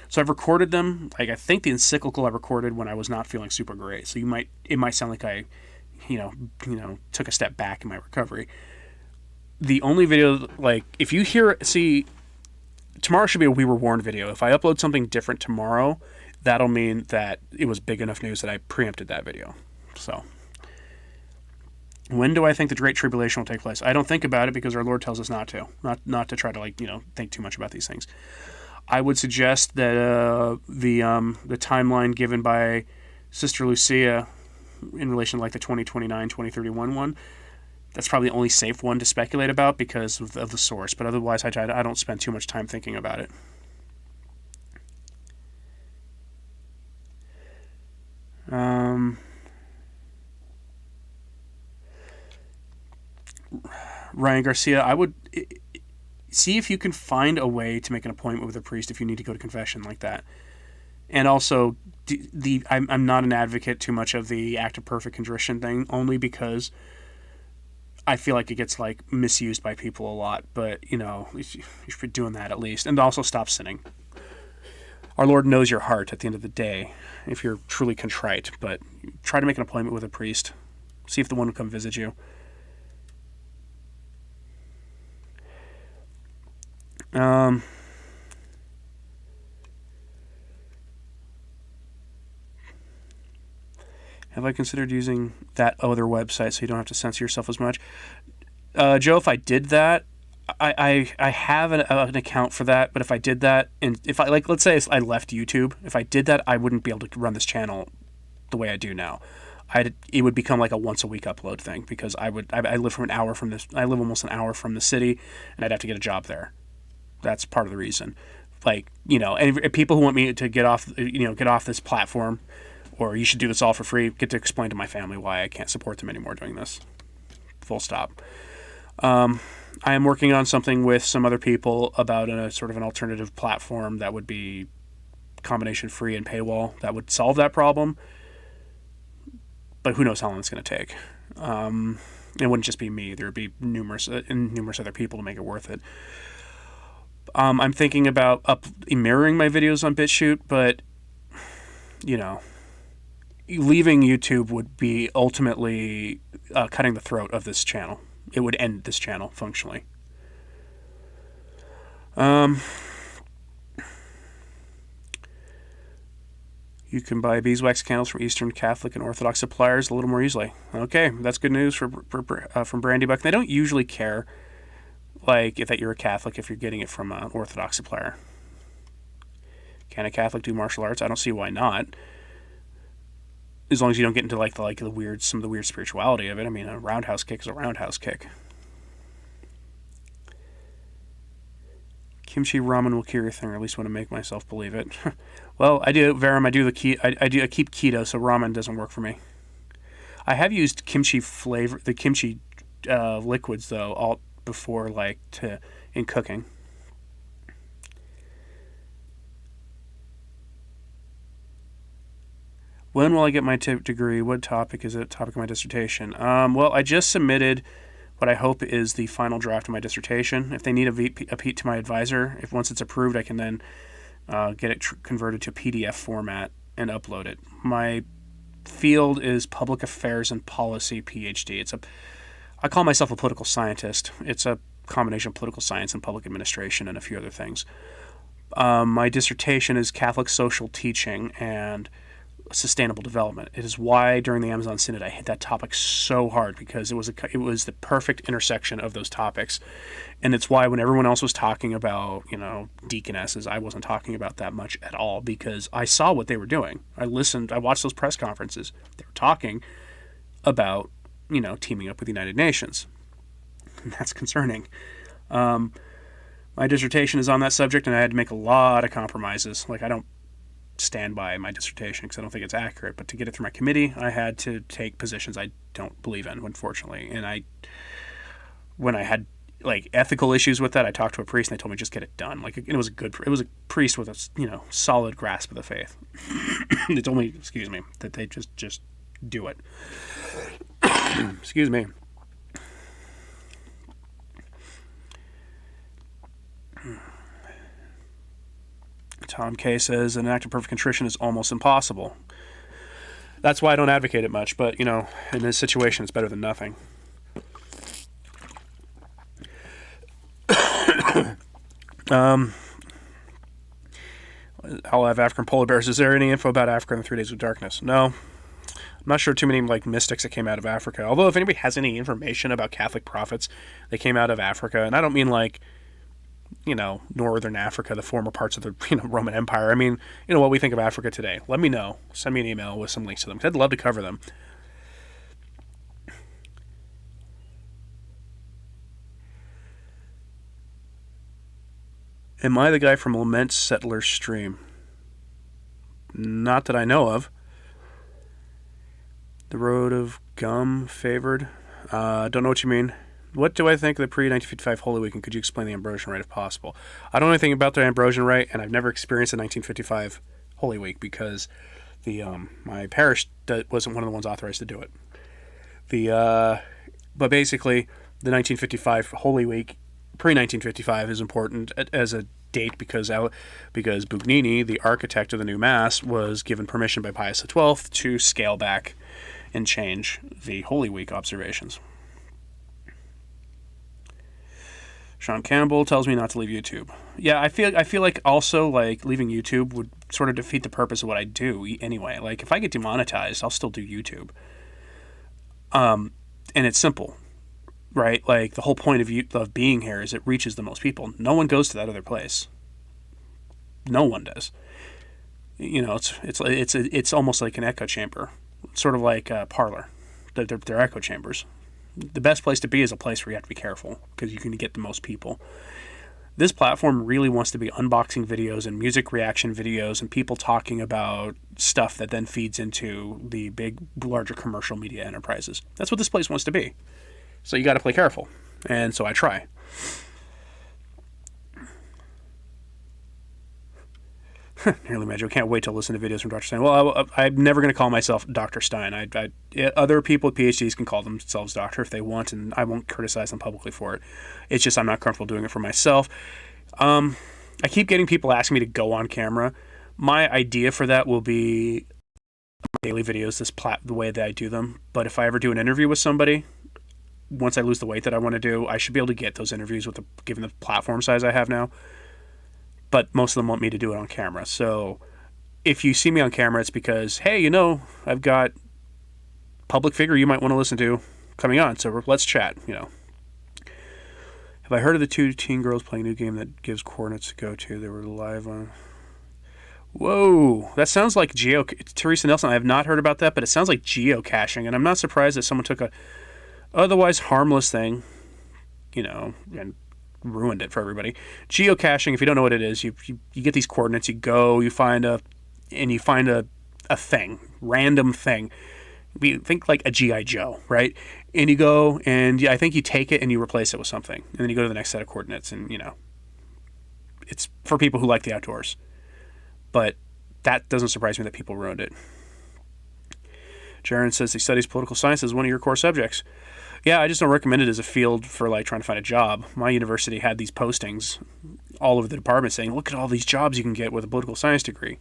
Speaker 1: So I've recorded them. Like, I think the encyclical I recorded when I was not feeling super great. So it might sound like I, took a step back in my recovery. The only video, if you see, tomorrow should be a We Were Warned video. If I upload something different tomorrow, that'll mean that it was big enough news that I preempted that video. So, when do I think the Great Tribulation will take place? I don't think about it because our Lord tells us not to. Not to try to, think too much about these things. I would suggest that the timeline given by Sister Lucia in relation to the 2029, 2031 one, that's probably the only safe one to speculate about because of the source. But otherwise, I don't spend too much time thinking about it. Ryan Garcia, I would see if you can find a way to make an appointment with a priest if you need to go to confession like that. And also, I'm not an advocate too much of the act of perfect contrition thing, only because I feel like it gets misused by people a lot. But you should be doing that at least, and also stop sinning. Our Lord knows your heart at the end of the day if you're truly contrite. But try to make an appointment with a priest. See if the one will come visit you. Have I considered using that other website so you don't have to censor yourself as much? Joe, if I did that, I have an account for that, but if I did that, and if I, let's say I left YouTube, if I did that, I wouldn't be able to run this channel the way I do now. It would become like a once a week upload thing because I live I live almost an hour from the city, and I'd have to get a job there. That's part of the reason. And people who want me to get off this platform, or you should do this all for free, get to explain to my family why I can't support them anymore doing this. Full stop. I am working on something with some other people about a sort of an alternative platform that would be combination free and paywall that would solve that problem. But who knows how long it's going to take. It wouldn't just be me. There would be numerous other people to make it worth it. I'm thinking about mirroring my videos on BitChute, but, leaving YouTube would be ultimately cutting the throat of this channel. It would end this channel functionally. You can buy beeswax candles from Eastern Catholic and Orthodox suppliers a little more easily. Okay, that's good news from Brandy Buck. They don't usually care, that you're a Catholic if you're getting it from an Orthodox supplier. Can a Catholic do martial arts? I don't see why not. As long as you don't get into some of the weird spirituality of it. I mean, a roundhouse kick is a roundhouse kick. Kimchi ramen will cure your thing, or at least want to make myself believe it. Well, I do, Verum. I keep keto, so ramen doesn't work for me. I have used kimchi liquids though, all before in cooking. When will I get my degree? What topic is it? Topic of my dissertation? Well, I just submitted what I hope is the final draft of my dissertation. If they need a PEAT to my advisor, once it's approved, I can then get it converted to PDF format and upload it. My field is Public Affairs and Policy PhD. I call myself a political scientist. It's a combination of political science and public administration and a few other things. My dissertation is Catholic social teaching and sustainable development. It is why during the Amazon Synod I hit that topic so hard, because it was the perfect intersection of those topics. And it's why when everyone else was talking about, deaconesses, I wasn't talking about that much at all, because I saw what they were doing. I watched those press conferences. They were talking about, teaming up with the United Nations. And that's concerning. My dissertation is on that subject, and I had to make a lot of compromises. Like, I don't stand by my dissertation because I don't think it's accurate, but to get it through my committee, I had to take positions I don't believe in, unfortunately. And when I had ethical issues with that, I talked to a priest and they told me just get it done. It was a priest with a solid grasp of the faith. They told me, that they just do it. Excuse me. Tom K says an act of perfect contrition is almost impossible. That's why I don't advocate it much, but, in this situation, it's better than nothing. I'll have African polar bears. Is there any info about Africa in the 3 Days of Darkness? No. I'm not sure too many mystics that came out of Africa. Although if anybody has any information about Catholic prophets that came out of Africa, and I don't mean Northern Africa, the former parts of the Roman Empire. I mean, what we think of Africa today. Let me know. Send me an email with some links to them. I'd love to cover them. Am I the guy from Lament Settler Stream? Not that I know of. The Road of Gum favored. Don't know what you mean. What do I think of the pre-1955 Holy Week, and could you explain the Ambrosian Rite if possible? I don't know anything about the Ambrosian Rite, and I've never experienced the 1955 Holy Week because my parish wasn't one of the ones authorized to do it. But basically, the 1955 Holy Week, pre-1955, is important as a date because Bugnini, the architect of the new Mass, was given permission by Pius XII to scale back and change the Holy Week observations. Sean Campbell tells me not to leave YouTube. Yeah, I feel like also leaving YouTube would sort of defeat the purpose of what I do anyway. If I get demonetized, I'll still do YouTube. And it's simple, right? The whole point of being here is it reaches the most people. No one goes to that other place. No one does. It's almost like an echo chamber, sort of like Parler. They're echo chambers. The best place to be is a place where you have to be careful because you can get the most people. This platform really wants to be unboxing videos and music reaction videos and people talking about stuff that then feeds into the larger commercial media enterprises. That's what this place wants to be. So you got to play careful. And so I try. Nearly Major. Can't wait to listen to videos from Dr. Stine. Well, I'm never going to call myself Dr. Stine. Other people with PhDs can call themselves doctor if they want, and I won't criticize them publicly for it. It's just I'm not comfortable doing it for myself. I keep getting people asking me to go on camera. My idea for that will be daily videos, the way that I do them. But if I ever do an interview with somebody, once I lose the weight that I want to do, I should be able to get those interviews given the platform size I have now. But most of them want me to do it on camera. So if you see me on camera, it's because, hey, I've got public figure you might want to listen to coming on. So let's chat, Have I heard of the 2 teen girls playing a new game that gives coordinates to go to? They were live on... Whoa, that sounds like Teresa Nelson, I have not heard about that, but it sounds like geocaching. And I'm not surprised that someone took a otherwise harmless thing, and ruined it for everybody. Geocaching, if you don't know what it is, you get these coordinates, you go, you find a thing, random thing. You think like a G.I. Joe, right? And you go, and I think you take it and you replace it with something. And then you go to the next set of coordinates, and, it's for people who like the outdoors. But that doesn't surprise me that people ruined it. Jaron says he studies political science as one of your core subjects. Yeah, I just don't recommend it as a field for trying to find a job. My university had these postings all over the department saying, look at all these jobs you can get with a political science degree.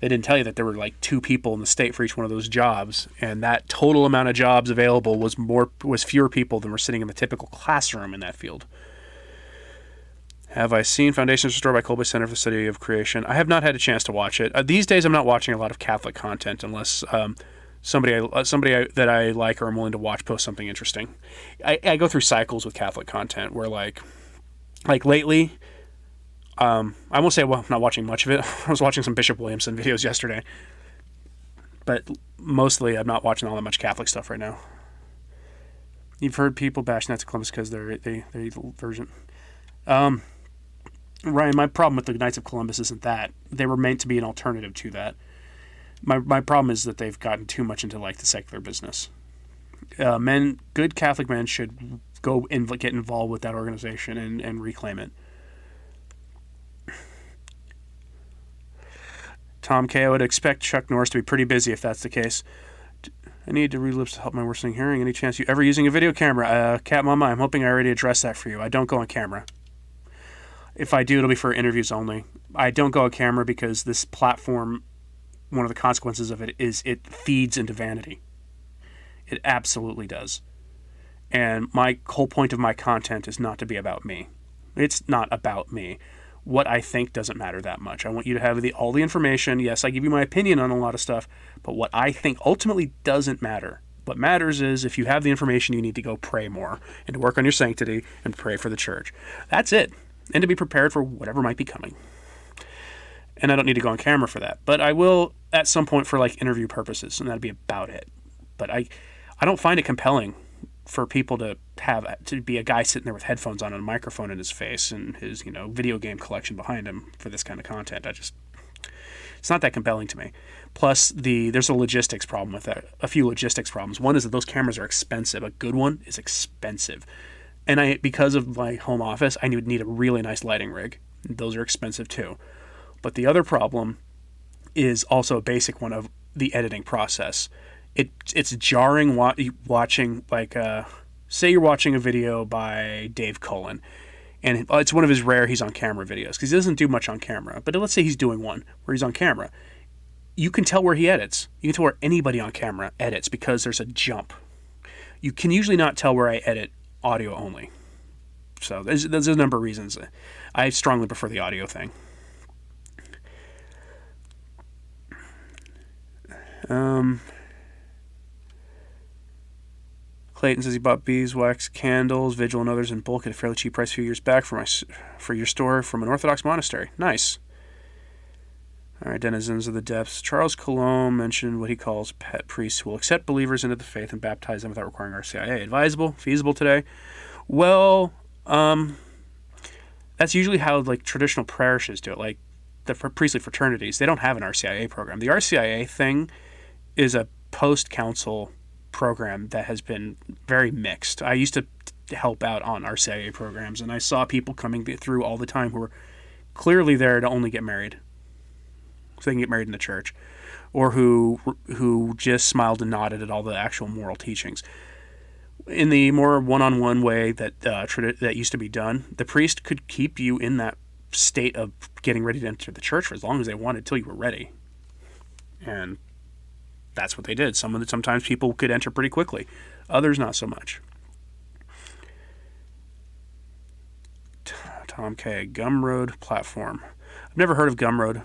Speaker 1: They didn't tell you that there were like 2 people in the state for each one of those jobs, and that total amount of jobs available was fewer people than were sitting in the typical classroom in that field. Have I seen Foundations Restored by Colby Center for the Study of Creation? I have not had a chance to watch it. These days, I'm not watching a lot of Catholic content unless somebody that I like or I'm willing to watch post something interesting. I go through cycles with Catholic content where like lately, I won't say I'm not watching much of it. I was watching some Bishop Williamson videos yesterday, but mostly I'm not watching all that much Catholic stuff right now. You've heard people bash Knights of Columbus because they're version. Ryan, my problem with the Knights of Columbus isn't that. They were meant to be an alternative to that. My problem is that they've gotten too much into like the secular business. Good Catholic men should go and get involved with that organization and reclaim it. Tom K. I would expect Chuck Norris to be pretty busy if that's the case. I need to read lips to help my worsening hearing. Any chance you ever using a video camera? Cat Mama, I'm hoping I already addressed that for you. I don't go on camera. If I do, it'll be for interviews only. I don't go on camera because this platform, one of the consequences of it is it feeds into vanity. It absolutely does. And my whole point of my content is not to be about me. It's not about me. What I think doesn't matter that much. I want you to have all the information. Yes, I give you my opinion on a lot of stuff, but what I think ultimately doesn't matter. What matters is if you have the information, you need to go pray more and to work on your sanctity and pray for the church. That's it. And to be prepared for whatever might be coming. And I don't need to go on camera for that. But I will at some point for like interview purposes, and that'd be about it. But I don't find it compelling for people to be a guy sitting there with headphones on and a microphone in his face and his, video game collection behind him for this kind of content. It's not that compelling to me. Plus, there's a logistics problem with that. A few logistics problems. One is that those cameras are expensive. A good one is expensive. And because of my home office, I would need a really nice lighting rig. Those are expensive too. But the other problem is also a basic one of the editing process. It's jarring watching, like, say you're watching a video by Dave Cullen, and it's one of his rare he's on camera videos, because he doesn't do much on camera. But let's say he's doing one where he's on camera. You can tell where he edits. You can tell where anybody on camera edits because there's a jump. You can usually not tell where I edit audio only. So there's a number of reasons. I strongly prefer the audio thing. Clayton says he bought beeswax candles, Vigil, and others in bulk at a fairly cheap price a few years back for your store from an Orthodox monastery. Nice. All right, denizens of the depths. Charles Coulomb mentioned what he calls pet priests who will accept believers into the faith and baptize them without requiring RCIA. Advisable? Feasible today? Well, that's usually how like traditional parishes do it. Like the priestly fraternities, they don't have an RCIA program. The RCIA thing is a post-council program that has been very mixed. I used to help out on RCIA programs, and I saw people coming through all the time who were clearly there to only get married, so they can get married in the church, or who just smiled and nodded at all the actual moral teachings. In the more one-on-one way that used to be done, the priest could keep you in that state of getting ready to enter the church for as long as they wanted till you were ready. And that's what they did. Sometimes people could enter pretty quickly. Others, not so much. Tom K. Gumroad platform. I've never heard of Gumroad.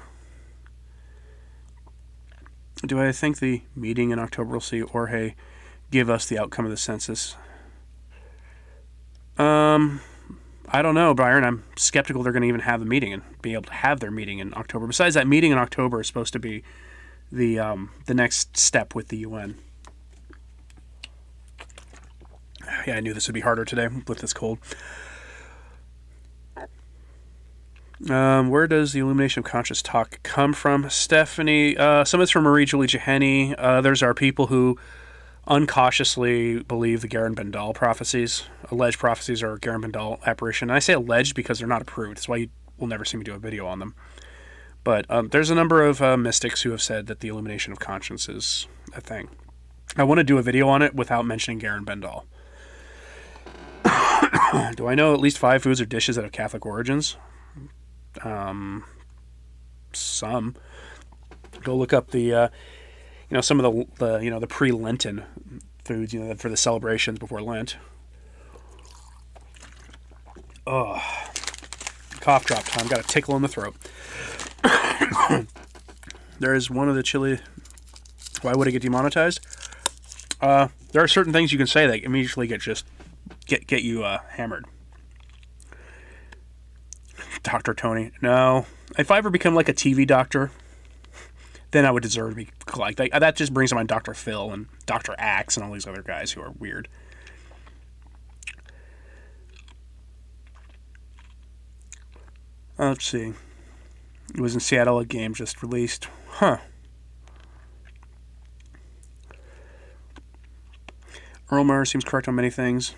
Speaker 1: Do I think the meeting in October will see Jorge give us the outcome of the census? I don't know, Byron. I'm skeptical they're going to even have the meeting and be able to have their meeting in October. Besides, that meeting in October is supposed to be the next step with the UN. Yeah, I knew this would be harder today with this cold. Where does the illumination of conscious talk come from? Stephanie, some of it's from Marie Julie Jehani. Others are people who uncautiously believe the Garin Bendal prophecies. Alleged prophecies are Garin Bendal apparition. And I say alleged because they're not approved. That's why you will never see me do a video on them. But there's a number of mystics who have said that the illumination of conscience is a thing. I want to do a video on it without mentioning Garin Bendal. Do I know at least 5 foods or dishes that have Catholic origins? Some. Go look up the some of the pre-Lenten foods, for the celebrations before Lent. Oh, cough drop time. Got a tickle in the throat. There is one of the chili. Why would it get demonetized? There are certain things you can say that immediately get you hammered. Dr. Tony. No. If I ever become like a TV doctor, then I would deserve to be like that. That just brings to mind Dr. Phil and Dr. Axe and all these other guys who are weird. Let's see. It was in Seattle, a game just released. Huh. Earl Murray seems correct on many things.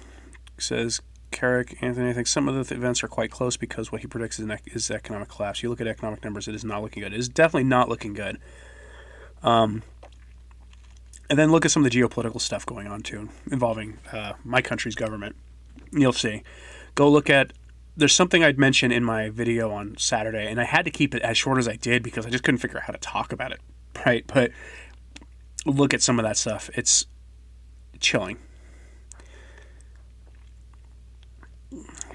Speaker 1: Says Carrick, Anthony, I think some of the events are quite close because what he predicts is economic collapse. You look at economic numbers, it is not looking good. It is definitely not looking good. And then look at some of the geopolitical stuff going on too, involving my country's government. You'll see. Go look at. There's something I'd mentioned in my video on Saturday, and I had to keep it as short as I did because I just couldn't figure out how to talk about it, right? But look at some of that stuff. It's chilling.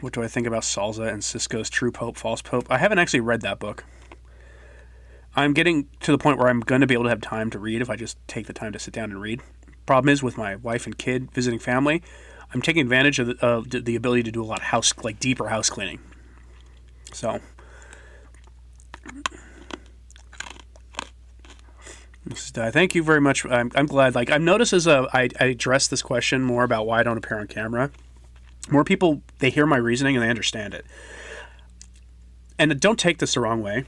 Speaker 1: What do I think about Salza and Cisco's True Pope, False Pope? I haven't actually read that book. I'm getting to the point where I'm going to be able to have time to read if I just take the time to sit down and read. Problem is, with my wife and kid visiting family, I'm taking advantage of the ability to do a lot of deeper house cleaning. So, thank you very much. I'm glad. I've noticed as I address this question more about why I don't appear on camera, more people, they hear my reasoning and they understand it. And don't take this the wrong way,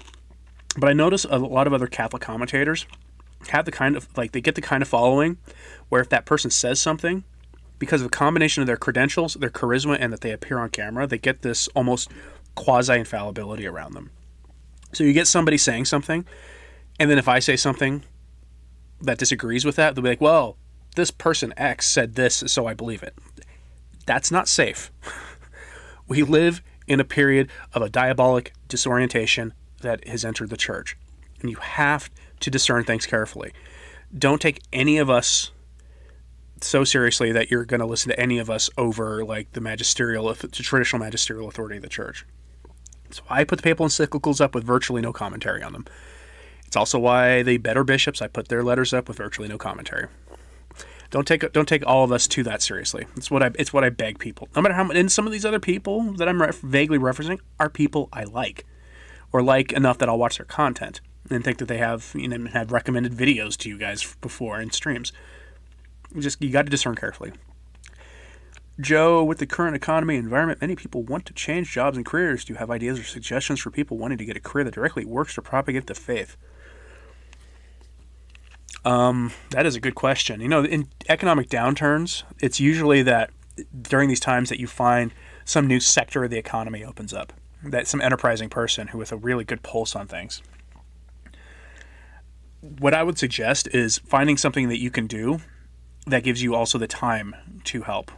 Speaker 1: but I notice a lot of other Catholic commentators have the kind of, they get the kind of following where if that person says something, because of a combination of their credentials, their charisma, and that they appear on camera, they get this almost quasi-infallibility around them. So you get somebody saying something, and then if I say something that disagrees with that, they'll be like, well, this person X said this, so I believe it. That's not safe. We live in a period of a diabolic disorientation that has entered the church, and you have to discern things carefully. Don't take any of us so seriously that you're going to listen to any of us over the traditional magisterial authority of the church. So I put the papal encyclicals up with virtually no commentary on them. It's also why the better bishops, I put their letters up with virtually no commentary. Don't take all of us too that seriously. It's what I beg people. No matter how much, and some of these other people that I'm vaguely referencing are people I like, or like enough that I'll watch their content and think that they have had recommended videos to you guys before in streams. You got to discern carefully. Joe, with the current economy and environment, many people want to change jobs and careers. Do you have ideas or suggestions for people wanting to get a career that directly works to propagate the faith? That is a good question. In economic downturns, it's usually that during these times that you find some new sector of the economy opens up. That some enterprising person who with a really good pulse on things. What I would suggest is finding something that you can do that gives you also the time to help.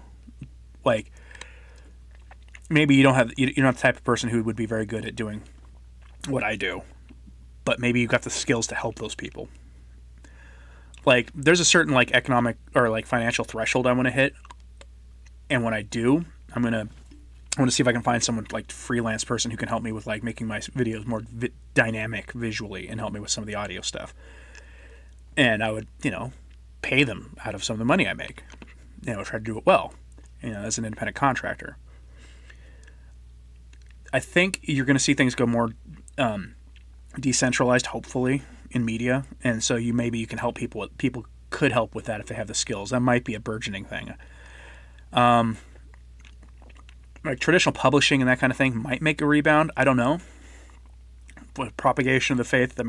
Speaker 1: Maybe you're not the type of person who would be very good at doing what I do, but maybe you've got the skills to help those people. There's a certain economic or financial threshold I want to hit, and when I do, I want to see if I can find someone freelance person who can help me with making my videos more dynamic visually and help me with some of the audio stuff. And I would pay them out of some of the money I make. Try to do it well, as an independent contractor. I think you're going to see things go more decentralized, hopefully, in media, and so you can help people. People could help with that if they have the skills. That might be a burgeoning thing. Traditional publishing and that kind of thing might make a rebound. I don't know. With propagation of the faith, to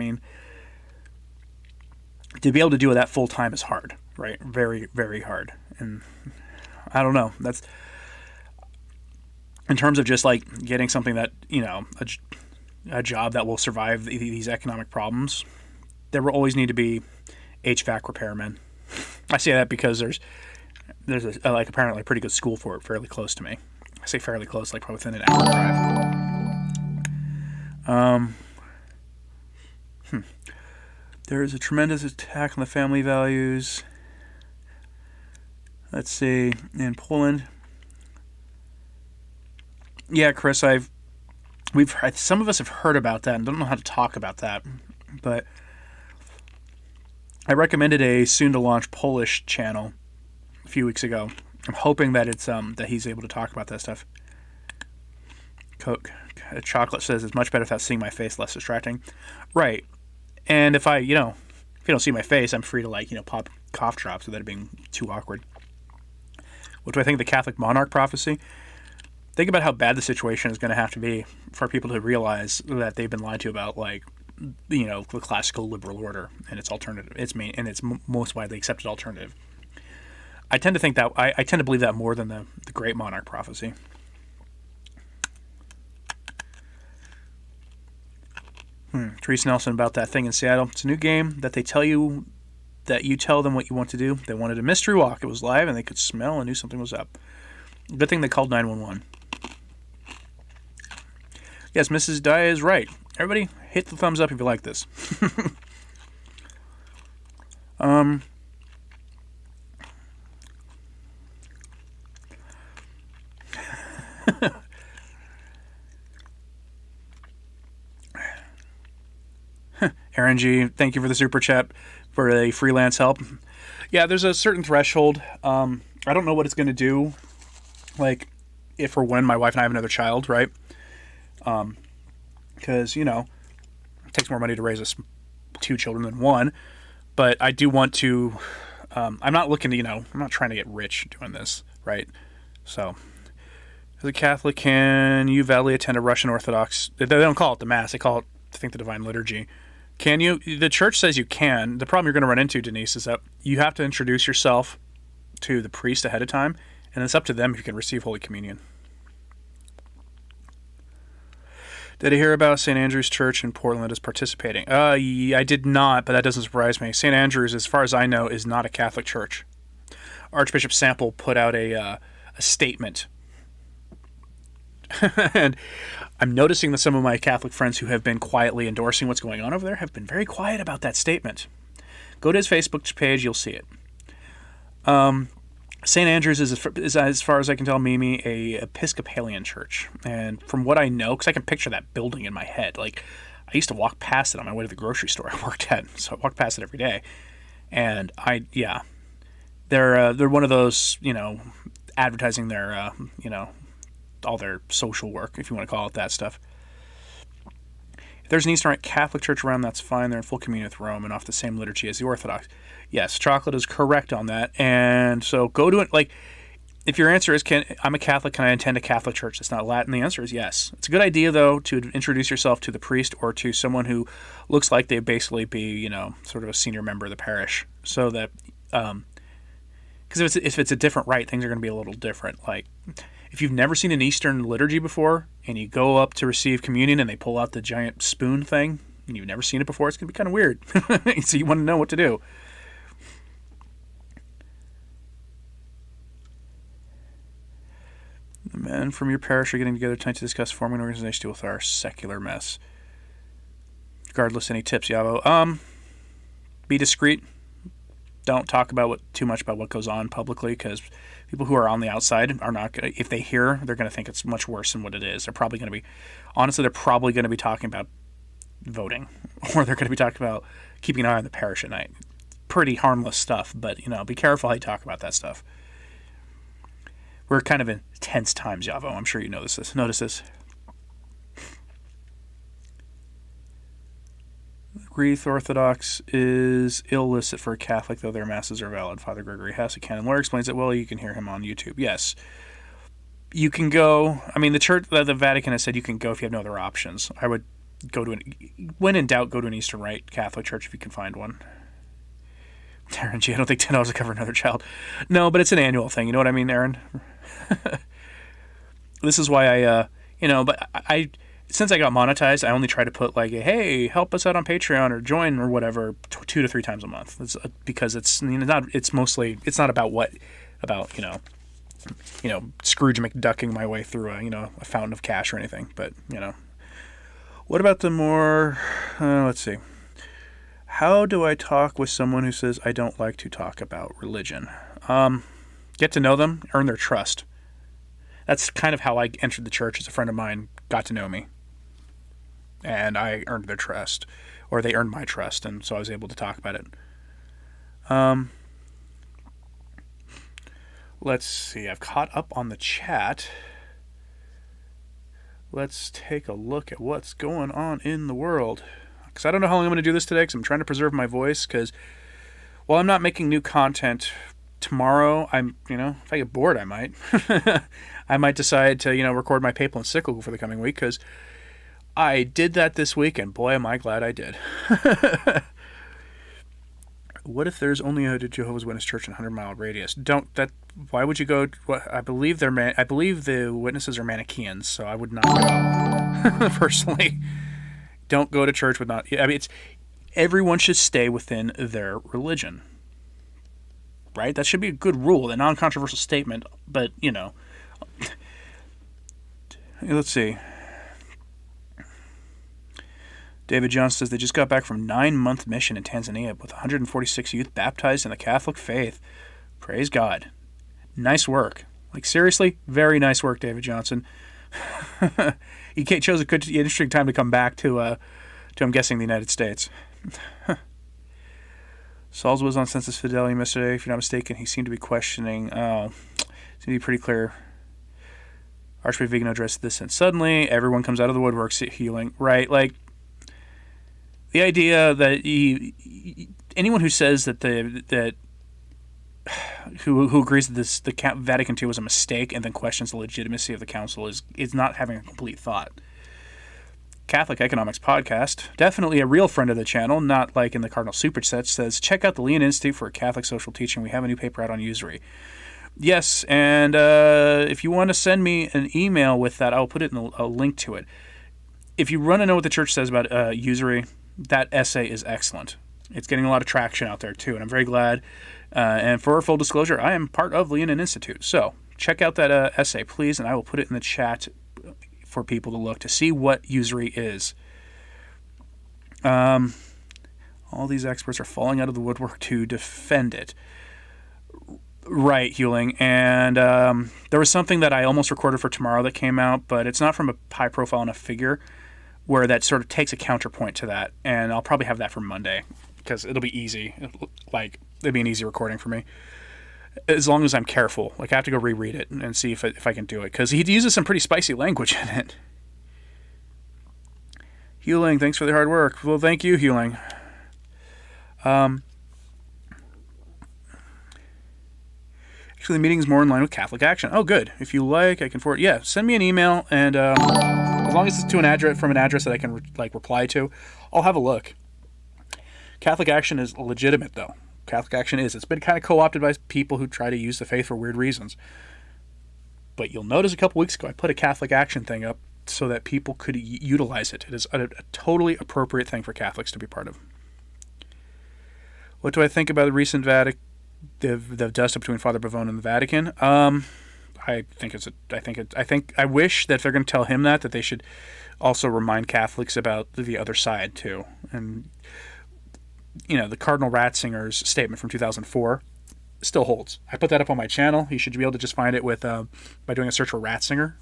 Speaker 1: be able to do that full time is hard, right? Very, very hard. And I don't know. That's in terms of just getting something that, a job that will survive these economic problems. There will always need to be HVAC repairmen. I say that because there's apparently a pretty good school for it fairly close to me. I say fairly close, probably within an hour drive. There is a tremendous attack on the family values. Let's see, in Poland. Yeah, Chris, some of us have heard about that and don't know how to talk about that, but I recommended a soon-to-launch Polish channel a few weeks ago. I'm hoping that it's that he's able to talk about that stuff. Coke Chocolate says it's much better without seeing my face, less distracting. Right. And if if you don't see my face, I'm free to pop cough drops without it being too awkward. What do I think of the Catholic monarch prophecy? Think about how bad the situation is going to have to be for people to realize that they've been lied to about, the classical liberal order and its alternative, its most widely accepted alternative. I tend to believe that more than the great monarch prophecy. Teresa Nelson about that thing in Seattle. It's a new game that they tell you that you tell them what you want to do. They wanted a mystery walk. It was live and they could smell and knew something was up. Good thing they called 911. Yes, Mrs. Dye is right. Everybody, hit the thumbs up if you like this. Aaron G, thank you for the super chat for a freelance help. Yeah, there's a certain threshold. I don't know what it's going to do, if or when my wife and I have another child, right? Because, it takes more money to raise us 2 children than 1. But I do want to, I'm not looking to, I'm not trying to get rich doing this, right? So, as a Catholic, can you validly attend a Russian Orthodox? They don't call it the Mass, they call it, I think, the Divine Liturgy. Can you? The church says you can. The problem you're going to run into, Denise, is that you have to introduce yourself to the priest ahead of time, and it's up to them if you can receive Holy Communion. Did I hear about St. Andrew's Church in Portland that is participating? Yeah, I did not, but that doesn't surprise me. St. Andrew's, as far as I know, is not a Catholic church. Archbishop Sample put out a statement. And I'm noticing that some of my Catholic friends who have been quietly endorsing what's going on over there have been very quiet about that statement. Go to his Facebook page, you'll see it. St. Andrew's is, as far as I can tell, Mimi, a Episcopalian church. And from what I know, because I can picture that building in my head, I used to walk past it on my way to the grocery store I worked at, so I walked past it every day. And they're one of those, advertising their, all their social work, if you want to call it that stuff. If there's an Eastern Rite Catholic church around, that's fine. They're in full communion with Rome and off the same liturgy as the Orthodox. Yes, Chocolate is correct on that. And so go to it. If your answer is, I'm a Catholic, can I attend a Catholic church that's not Latin? The answer is yes. It's a good idea, though, to introduce yourself to the priest or to someone who looks like they basically be, sort of a senior member of the parish. So that, because if it's a different rite, things are going to be a little different. If you've never seen an Eastern liturgy before, and you go up to receive communion and they pull out the giant spoon thing, and you've never seen it before, it's going to be kind of weird. So you want to know what to do. The men from your parish are getting together tonight to discuss forming an organization to deal with our secular mess. Regardless, any tips, Yavo? Be discreet. Don't talk too much about what goes on publicly, because people who are on the outside are not going to, if they hear, they're going to think it's much worse than what it is. They're probably going to be talking about voting, or they're going to be talking about keeping an eye on the parish at night. Pretty harmless stuff, but, be careful how you talk about that stuff. We're kind of in tense times, Yavo. I'm sure you notice this. Greek Orthodox is illicit for a Catholic, though their masses are valid. Father Gregory Hess, a canon lawyer, explains it well. You can hear him on YouTube. Yes. You can go. The church, the Vatican has said you can go if you have no other options. I would go when in doubt, go to an Eastern Rite Catholic church if you can find one. Aaron G, I don't think $10 will cover another child. No, but it's an annual thing. You know what I mean, Aaron? This is why I since I got monetized, I only try to put hey, help us out on Patreon or join or whatever 2 to 3 times a month. It's, because it's not about Scrooge McDucking my way through a fountain of cash or anything. But what about the more let's see. How do I talk with someone who says I don't like to talk about religion? Get to know them, earn their trust. That's kind of how I entered the church. As a friend of mine got to know me, and I earned their trust, or they earned my trust, and so I was able to talk about it. Let's see. I've caught up on the chat. Let's take a look at what's going on in the world. Because I don't know how long I'm going to do this today, because I'm trying to preserve my voice, because while I'm not making new content tomorrow, if I get bored, I might. I might decide to, record my papal encyclical for the coming week, because I did that this week, and boy, am I glad I did. What if there's only a Jehovah's Witness church in a 100-mile radius? Why would you go? I believe the witnesses are Manichaeans, so I would not go. Personally, don't go to church with not. I mean, everyone should stay within their religion, right? That should be a good rule, a non-controversial statement. But let's see. David John says they just got back from 9-month mission in Tanzania with 146 youth baptized in the Catholic faith. Praise God. Nice work. Like, seriously, very nice work, David Johnson. He chose a good, interesting time to come back to I'm guessing, the United States. Sauls was on Census Fidelity yesterday. If you're not mistaken, he seemed to be questioning. Seemed to be pretty clear. Archbishop Vigano addressed this, and suddenly everyone comes out of the woodwork healing. Right, like, the idea that anyone who says who agrees that the Vatican II was a mistake and then questions the legitimacy of the council is not having a complete thought. Catholic Economics Podcast, definitely a real friend of the channel, not like in the Cardinal Superset, says, check out the Leon Institute for Catholic Social Teaching. We have a new paper out on usury. Yes, and if you want to send me an email with that, I'll put it in a link to it. If you want to know what the church says about usury, that essay is excellent. It's getting a lot of traction out there, too, and I'm very glad. And for full disclosure, I am part of Leon Institute. So check out that essay, please, and I will put it in the chat for people to look to see what usury is. All these experts are falling out of the woodwork to defend it. Right, Hewling. And there was something that I almost recorded for tomorrow that came out, but it's not from a high-profile enough figure where that sort of takes a counterpoint to that. And I'll probably have that for Monday because it'll be easy. It'll be an easy recording for me. As long as I'm careful. I have to go reread it and see if I can do it. Because he uses some pretty spicy language in it. Hewling, thanks for the hard work. Well, thank you, Hewling. Actually, the meeting's more in line with Catholic Action. Oh, good. If you like, I can forward. Yeah, send me an email, and as long as it's to an address that I can reply to, I'll have a look. Catholic Action is legitimate, though. Catholic Action is. It's been kind of co-opted by people who try to use the faith for weird reasons. But you'll notice a couple weeks ago, I put a Catholic Action thing up so that people could utilize it. It is a totally appropriate thing for Catholics to be part of. What do I think about the recent the dust-up between Father Bavone and the Vatican? I wish that if they're going to tell him that they should also remind Catholics about the other side too. And the Cardinal Ratzinger's statement from 2004 still holds. I put that up on my channel. You should be able to just find it with by doing a search for Ratzinger.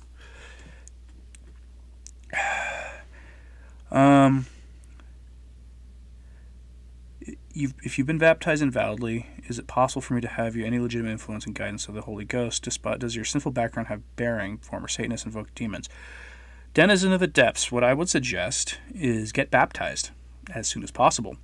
Speaker 1: If you've been baptized invalidly, is it possible for me to have you any legitimate influence and guidance of the Holy Ghost? Does your sinful background have bearing, former Satanists, invoke demons? Denizen of the depths, what I would suggest is get baptized as soon as possible.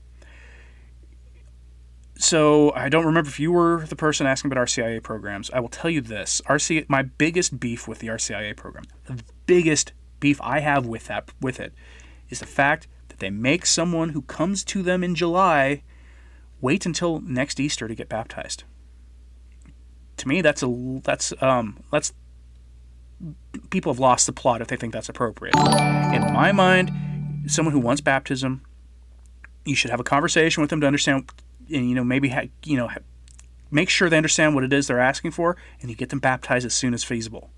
Speaker 1: So I don't remember if you were the person asking about RCIA programs. I will tell you this. My biggest beef with the RCIA program, the biggest beef I have with it, is the fact that they make someone who comes to them in July wait until next Easter to get baptized. To me, that's people have lost the plot if they think that's appropriate. In my mind, someone who wants baptism, you should have a conversation with them to understand, and make sure they understand what it is they're asking for, and you get them baptized as soon as feasible.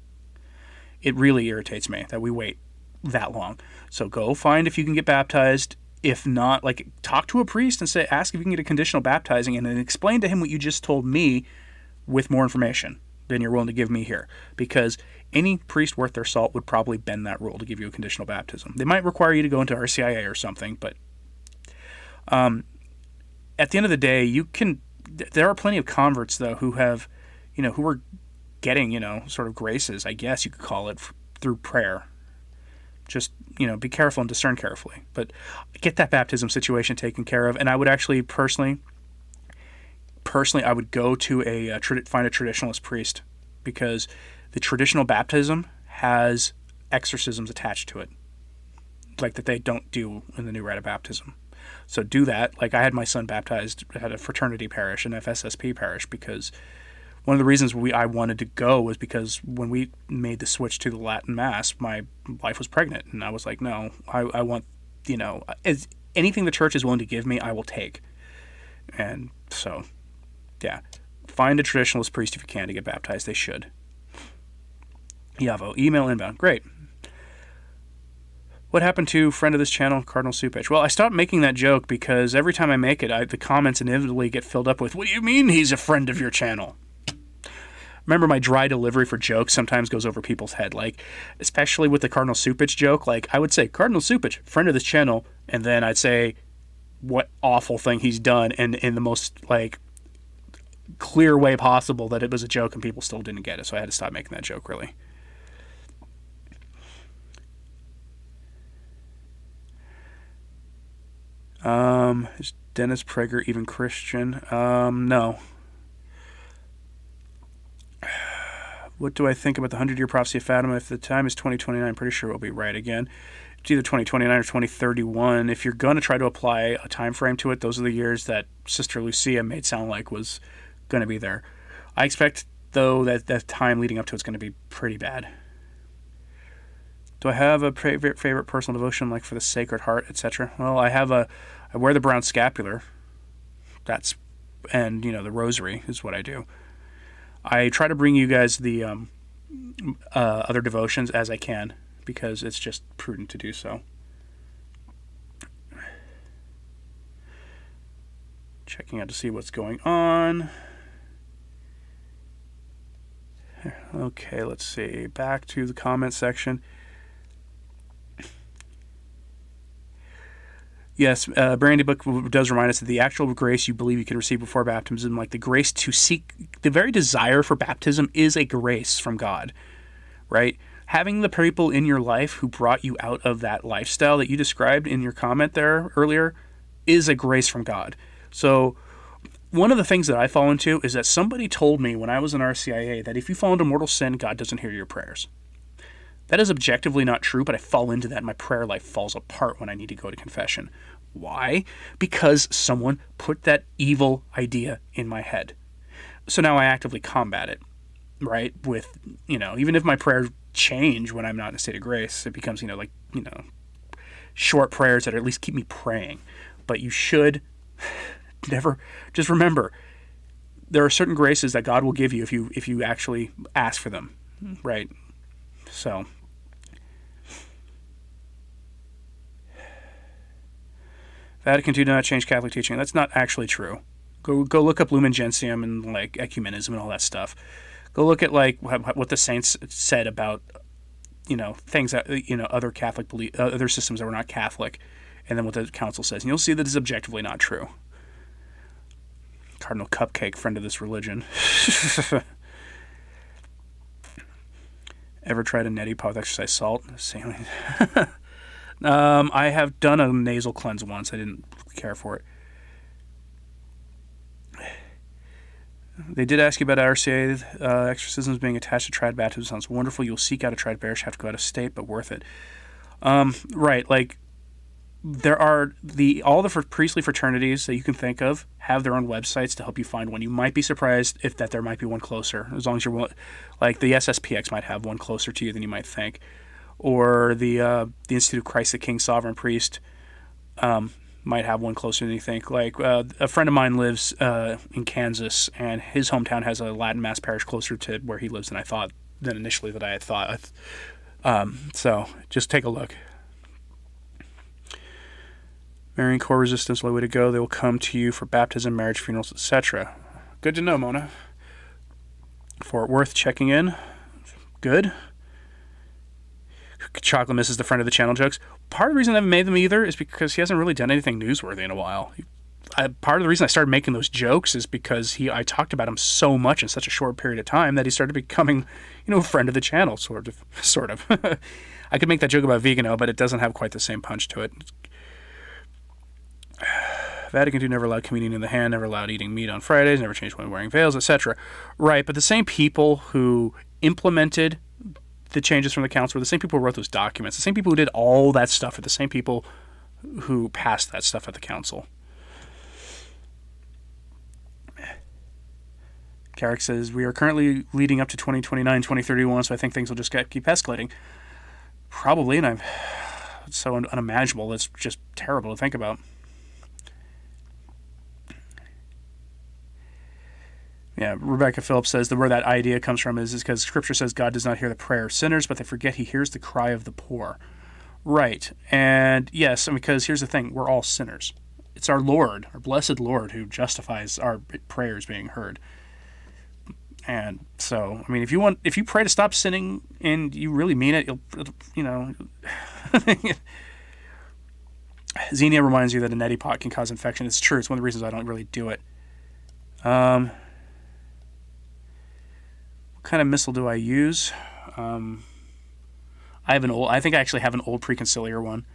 Speaker 1: It really irritates me that we wait that long. So go find if you can get baptized
Speaker 2: If not, like, talk to a priest and ask if you can get a conditional baptizing, and then explain to him what you just told me with more information than you're willing to give me here. Because any priest worth their salt would probably bend that rule to give you a conditional baptism. They might require you to go into RCIA or something, but at the end of the day, there are plenty of converts, though, who have, who are getting, sort of graces, I guess you could call it, through prayer. Just, be careful and discern carefully. But get that baptism situation taken care of. And I would actually personally, I would go to find a traditionalist priest, because the traditional baptism has exorcisms attached to it, like that they don't do in the new rite of baptism. So do that. Like, I had my son baptized at a fraternity parish, an FSSP parish, because one of the reasons I wanted to go was because when we made the switch to the Latin Mass, my wife was pregnant, and I was like, no, I want, anything the church is willing to give me, I will take. And so, yeah, find a traditionalist priest if you can to get baptized. They should. Yavo, email inbound. Great. What happened to friend of this channel, Cardinal Supich? Well, I stopped making that joke because every time I make it, the comments inevitably get filled up with, what do you mean he's a friend of your channel? Remember, my dry delivery for jokes sometimes goes over people's head, like, especially with the Cardinal Supich joke. Like, I would say, Cardinal Supich, friend of this channel, and then I'd say what awful thing he's done, and in the most, like, clear way possible that it was a joke, and people still didn't get it, so I had to stop making that joke, really. Is Dennis Prager even Christian? No. What do I think about the 100-year prophecy of Fatima? If the time is 2029, I'm pretty sure we'll be right again. It's either 2029 or 2031. If you're going to try to apply a time frame to it, those are the years that Sister Lucia made sound like was going to be there. I expect, though, that the time leading up to it's going to be pretty bad. Do I have a favorite personal devotion, like for the Sacred Heart, etc.? Well, I wear the brown scapular. And the rosary is what I do. I try to bring you guys the other devotions as I can, because it's just prudent to do so. Checking out to see what's going on. Okay, let's see. Back to the comment section. Yes, Brandy Book does remind us that the actual grace you believe you can receive before baptism, like the grace to seek, the very desire for baptism is a grace from God, right? Having the people in your life who brought you out of that lifestyle that you described in your comment there earlier is a grace from God. So one of the things that I fall into is that somebody told me when I was in RCIA that if you fall into mortal sin, God doesn't hear your prayers. That is objectively not true, but I fall into that and my prayer life falls apart when I need to go to confession. Why? Because someone put that evil idea in my head. So now I actively combat it, right? With, even if my prayers change when I'm not in a state of grace, it becomes, short prayers that at least keep me praying. But you should never, just remember, there are certain graces that God will give you if you actually ask for them, right? So, Vatican II did not change Catholic teaching. That's not actually true. Go look up Lumen Gentium and like ecumenism and all that stuff. Go look at like what the saints said about things that other Catholic other systems that were not Catholic, and then what the Council says, and you'll see that it's objectively not true. Cardinal Cupcake, friend of this religion. Ever tried a neti pot with exercise salt? I have done a nasal cleanse once. I didn't care for it. They did ask you about RCA exorcisms being attached to tried baptism. Sounds wonderful. You'll seek out a tried parish, have to go out of state, but worth it. Right, like there are all the priestly fraternities that you can think of have their own websites to help you find one. You might be surprised that there might be one closer, as long as you're like the SSPX might have one closer to you than you might think, or the Institute of Christ the King Sovereign Priest might have one closer than you think. Like a friend of mine lives in Kansas, and his hometown has a Latin Mass parish closer to where he lives than initially that I had thought. So just take a look. Marrying core resistance will be the way to go. They will come to you for baptism, marriage, funerals, etc. Good to know, Mona. Fort Worth checking in. Good. Chocolate misses the friend of the channel jokes. Part of the reason I haven't made them either is because he hasn't really done anything newsworthy in a while. Part of the reason I started making those jokes is because I talked about him so much in such a short period of time that he started becoming, a friend of the channel, sort of. I could make that joke about Vegano, but it doesn't have quite the same punch to it. Vatican II never allowed communion in the hand, never allowed eating meat on Fridays, never changed women wearing veils, etc. Right, but the same people who implemented the changes from the council were the same people who wrote those documents. The same people who did all that stuff are the same people who passed that stuff at the council. Carrick says, we are currently leading up to 2029, 2031, so I think things will just keep escalating. Probably, and it's so unimaginable. It's just terrible to think about. Yeah, Rebecca Phillips says where that idea comes from is because Scripture says God does not hear the prayer of sinners, but they forget He hears the cry of the poor. Right, and yes, because here's the thing, we're all sinners. It's our Lord, our blessed Lord, who justifies our prayers being heard. And so, if you pray to stop sinning and you really mean it, Xenia reminds you that a neti pot can cause infection. It's true. It's one of the reasons I don't really do it. What kind of missal do I use? I think I actually have an old preconciliar one.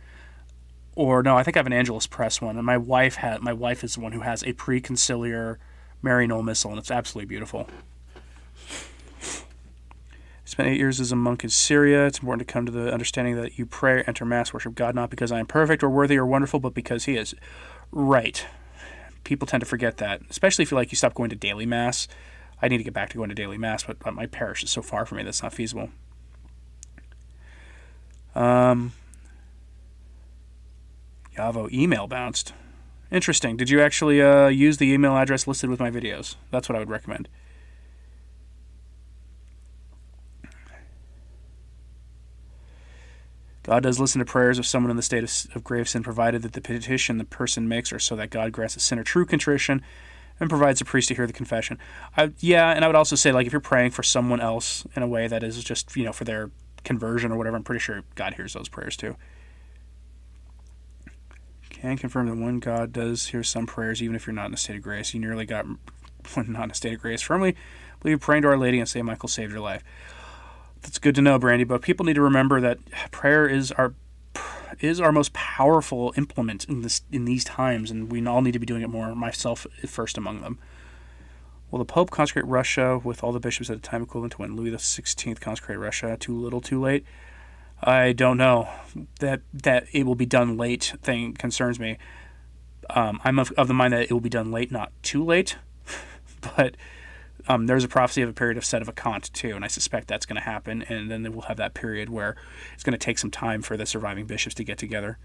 Speaker 2: Or no, I think I have an Angelus Press one. And my wife is the one who has a preconciliar Maryknoll missal, and it's absolutely beautiful. Spent 8 years as a monk in Syria. It's important to come to the understanding that you pray, enter Mass, worship God, not because I am perfect or worthy or wonderful, but because He is. Right. People tend to forget that, especially if you stop going to daily Mass. I need to get back to going to daily Mass, but my parish is so far from me that's not feasible. Yavo, email bounced. Interesting. Did you actually use the email address listed with my videos? That's what I would recommend. God does listen to prayers of someone in the state of grave sin, provided that the petition the person makes are so that God grants the sinner true contrition and provides a priest to hear the confession. And I would also say, if you're praying for someone else in a way that is just, for their conversion or whatever, I'm pretty sure God hears those prayers too. Can confirm that one God does hear some prayers, even if you're not in a state of grace. You nearly got not in a state of grace. Firmly believe praying to Our Lady and St. Michael saved your life. That's good to know, Brandy, but people need to remember that prayer is our most powerful implement in these times, and we all need to be doing it more, myself first among them. Will the Pope consecrate Russia with all the bishops at a time equivalent to when Louis XVI consecrated Russia? Too little, too late? I don't know. That it will be done late thing concerns me. I'm of the mind that it will be done late, not too late, but... there's a prophecy of a period of sedevacant too, and I suspect that's going to happen, and then we'll have that period where it's going to take some time for the surviving bishops to get together.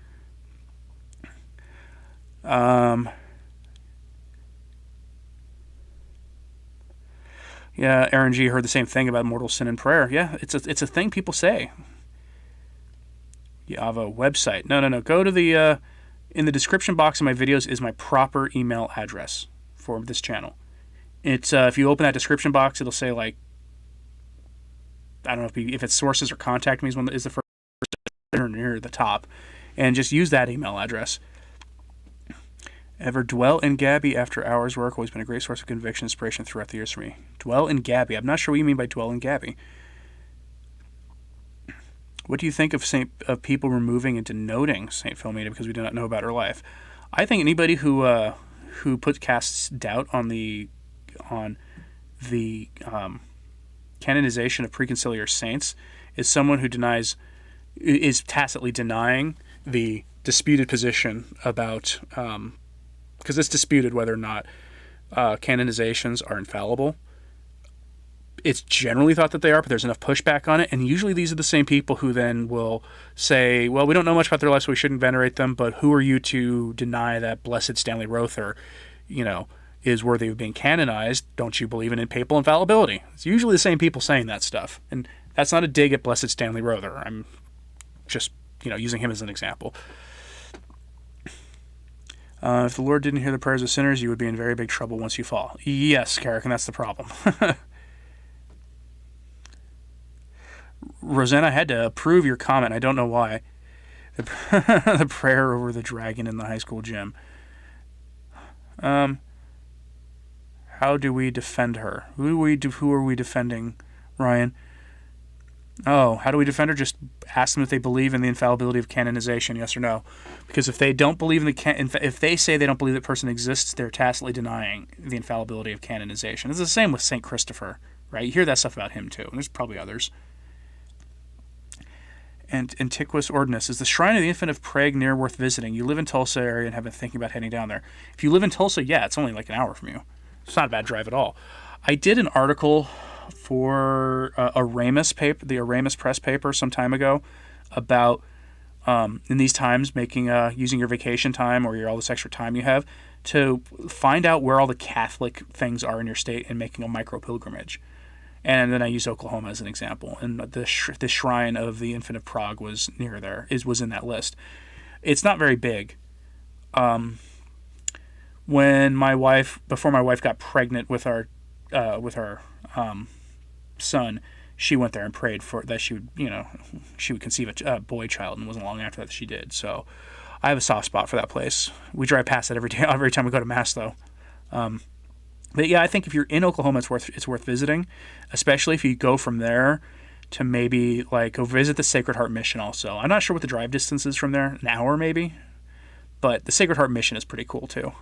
Speaker 2: Yeah, Aaron G. heard the same thing about mortal sin and prayer. Yeah, it's a thing people say. Yava website. No. Go to the in the description box of my videos is my proper email address for this channel. It's if you open that description box, it'll say I don't know if it's sources or contact me is the first near the top, and just use that email address. Ever dwell in Gabby after hours work? Always been a great source of conviction, inspiration throughout the years for me. Dwell in Gabby. I'm not sure what you mean by dwell in Gabby. What do you think of people removing and denoting Saint Philomena because we do not know about her life? I think anybody who casts doubt on the canonization of preconciliar saints is someone who is tacitly denying the disputed position about, because it's disputed whether or not canonizations are infallible. It's generally thought that they are, but there's enough pushback on it, and usually these are the same people who then will say, well, we don't know much about their life, so we shouldn't venerate them, but who are you to deny that Blessed Stanley Rother, is worthy of being canonized? Don't you believe in papal infallibility? It's usually the same people saying that stuff. And that's not a dig at Blessed Stanley Rother. I'm just, using him as an example. If the Lord didn't hear the prayers of sinners, you would be in very big trouble once you fall. Yes, Carrick, and that's the problem. Rosanna, I had to approve your comment. I don't know why. The prayer over the dragon in the high school gym. How do we defend her? Who are we defending, Ryan? Oh, how do we defend her? Just ask them if they believe in the infallibility of canonization, yes or no. Because if they don't believe if they say they don't believe that person exists, they're tacitly denying the infallibility of canonization. It's the same with St. Christopher, right? You hear that stuff about him too, and there's probably others. And Antiquus Ordinus, is the Shrine of the Infant of Prague near worth visiting? You live in Tulsa area and have been thinking about heading down there. If you live in Tulsa, yeah, it's only like an hour from you. It's not a bad drive at all. I did an article for a Ramus paper, the Ramus press paper, some time ago, about in these times making using your vacation time or all this extra time you have to find out where all the Catholic things are in your state and making a micro pilgrimage. And then I used Oklahoma as an example, and the Shrine of the Infant of Prague was near there. Was in that list. It's not very big. Before my wife got pregnant with our son, she went there and prayed for that she would conceive a boy child, and it wasn't long after that she did. So I have a soft spot for that place. We drive past it every time we go to mass, though. But yeah, I think if you're in Oklahoma, it's worth visiting, especially if you go from there to maybe go visit the Sacred Heart Mission also. I'm not sure what the drive distance is from there, an hour maybe, but the Sacred Heart Mission is pretty cool too.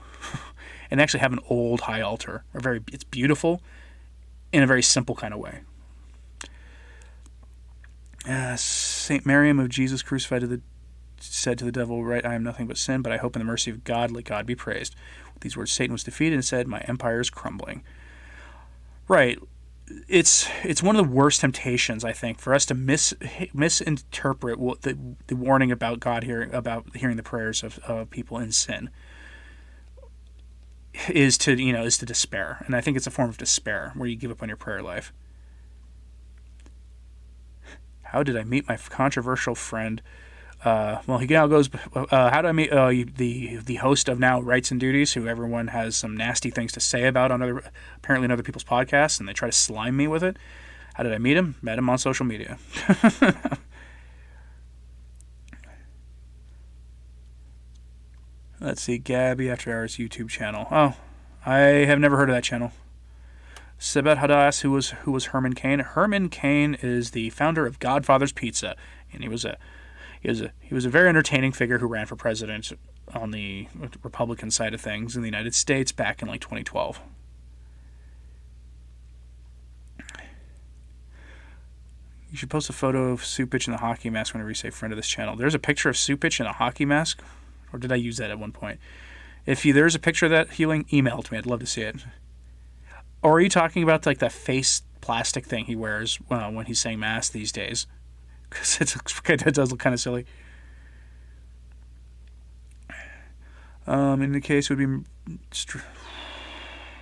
Speaker 2: And they actually have an old high altar. It's beautiful in a very simple kind of way. St. Miriam of Jesus crucified said to the devil, "Right, I am nothing but sin, but I hope in the mercy of God, let God be praised." With these words, Satan was defeated and said, "My empire is crumbling." Right. It's one of the worst temptations, I think, for us to misinterpret what the warning about God about hearing the prayers of people in sin is to despair. And I think it's a form of despair where you give up on your prayer life. How did I meet my controversial friend? He now goes, how do I meet the host of now Rights and Duties, who everyone has some nasty things to say about apparently in other people's podcasts, and they try to slime me with it. How did I meet him? Met him on social media. Let's see, Gabby After Hours YouTube channel. Oh, I have never heard of that channel. Sebet Hadas, who was Herman Cain. Herman Cain is the founder of Godfather's Pizza, and he was a very entertaining figure who ran for president on the Republican side of things in the United States back in 2012. You should post a photo of Supich in the hockey mask whenever you say friend of this channel. There's a picture of Supich in a hockey mask? Or did I use that at one point? If there's a picture of that healing, email it to me. I'd love to see it. Or are you talking about that face plastic thing he wears when he's saying mass these days? Because it does look kind of silly. In the case, it would be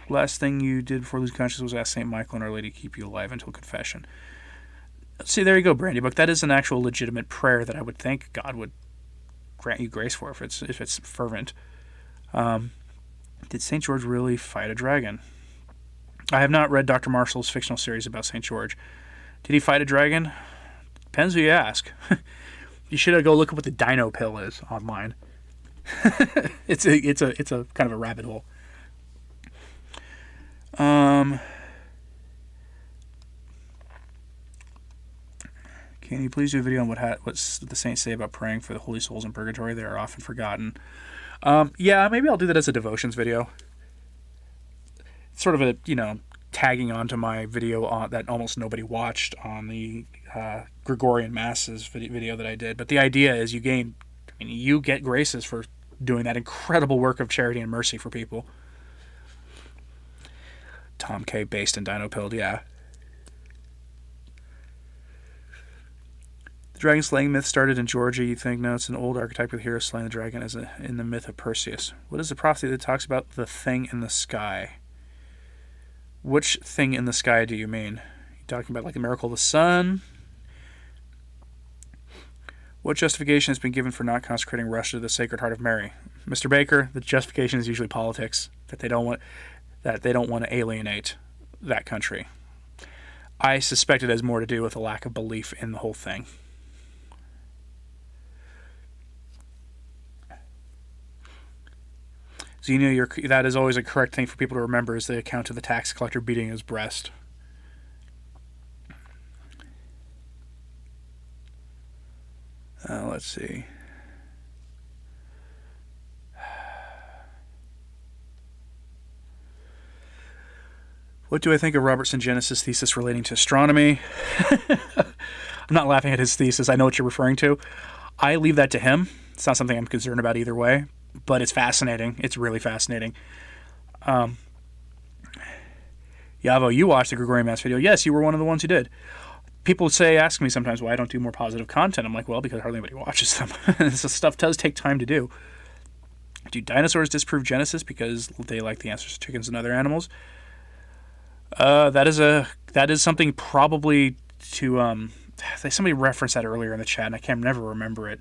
Speaker 2: last thing you did before losing consciousness was ask St. Michael and Our Lady to keep you alive until confession. See, there you go, Brandy Book. That is an actual legitimate prayer that I would think God would grant you grace for if it's fervent. Did St. George really fight a dragon? I have not read Dr. Marshall's fictional series about St. George. Did he fight a dragon? Depends who you ask. You should go look up what the dino pill is online. It's a kind of a rabbit hole. Can you please do a video on what the saints say about praying for the holy souls in purgatory? They are often forgotten. Yeah, maybe I'll do that as a devotions video. It's sort of a, tagging onto my video that almost nobody watched on the Gregorian Masses video that I did. But the idea is you get graces for doing that incredible work of charity and mercy for people. Tom K. based in Dino Pilled, yeah. The dragon slaying myth started in Georgia, you think? No, it's an old archetype with heroes slaying the dragon in the myth of Perseus. What is the prophecy that talks about the thing in the sky? Which thing in the sky do you mean? You talking about the miracle of the sun? What justification has been given for not consecrating Russia to the Sacred Heart of Mary? Mr. Baker, the justification is usually politics, that they don't want to alienate that country. I suspect it has more to do with a lack of belief in the whole thing. Xenia, that is always a correct thing for people to remember, is the account of the tax collector beating his breast. Let's see. What do I think of Robertson Genesis' thesis relating to astronomy? I'm not laughing at his thesis. I know what you're referring to. I leave that to him. It's not something I'm concerned about either way, but it's fascinating. It's really fascinating. Yavo, you watched the Gregorian Mass video. Yes, you were one of the ones who did. People ask me sometimes why I don't do more positive content. I'm like, well, because hardly anybody watches them. This stuff does take time to do. Do dinosaurs disprove Genesis because they like the answers to chickens and other animals? That is something probably to somebody referenced that earlier in the chat, and I can never remember it,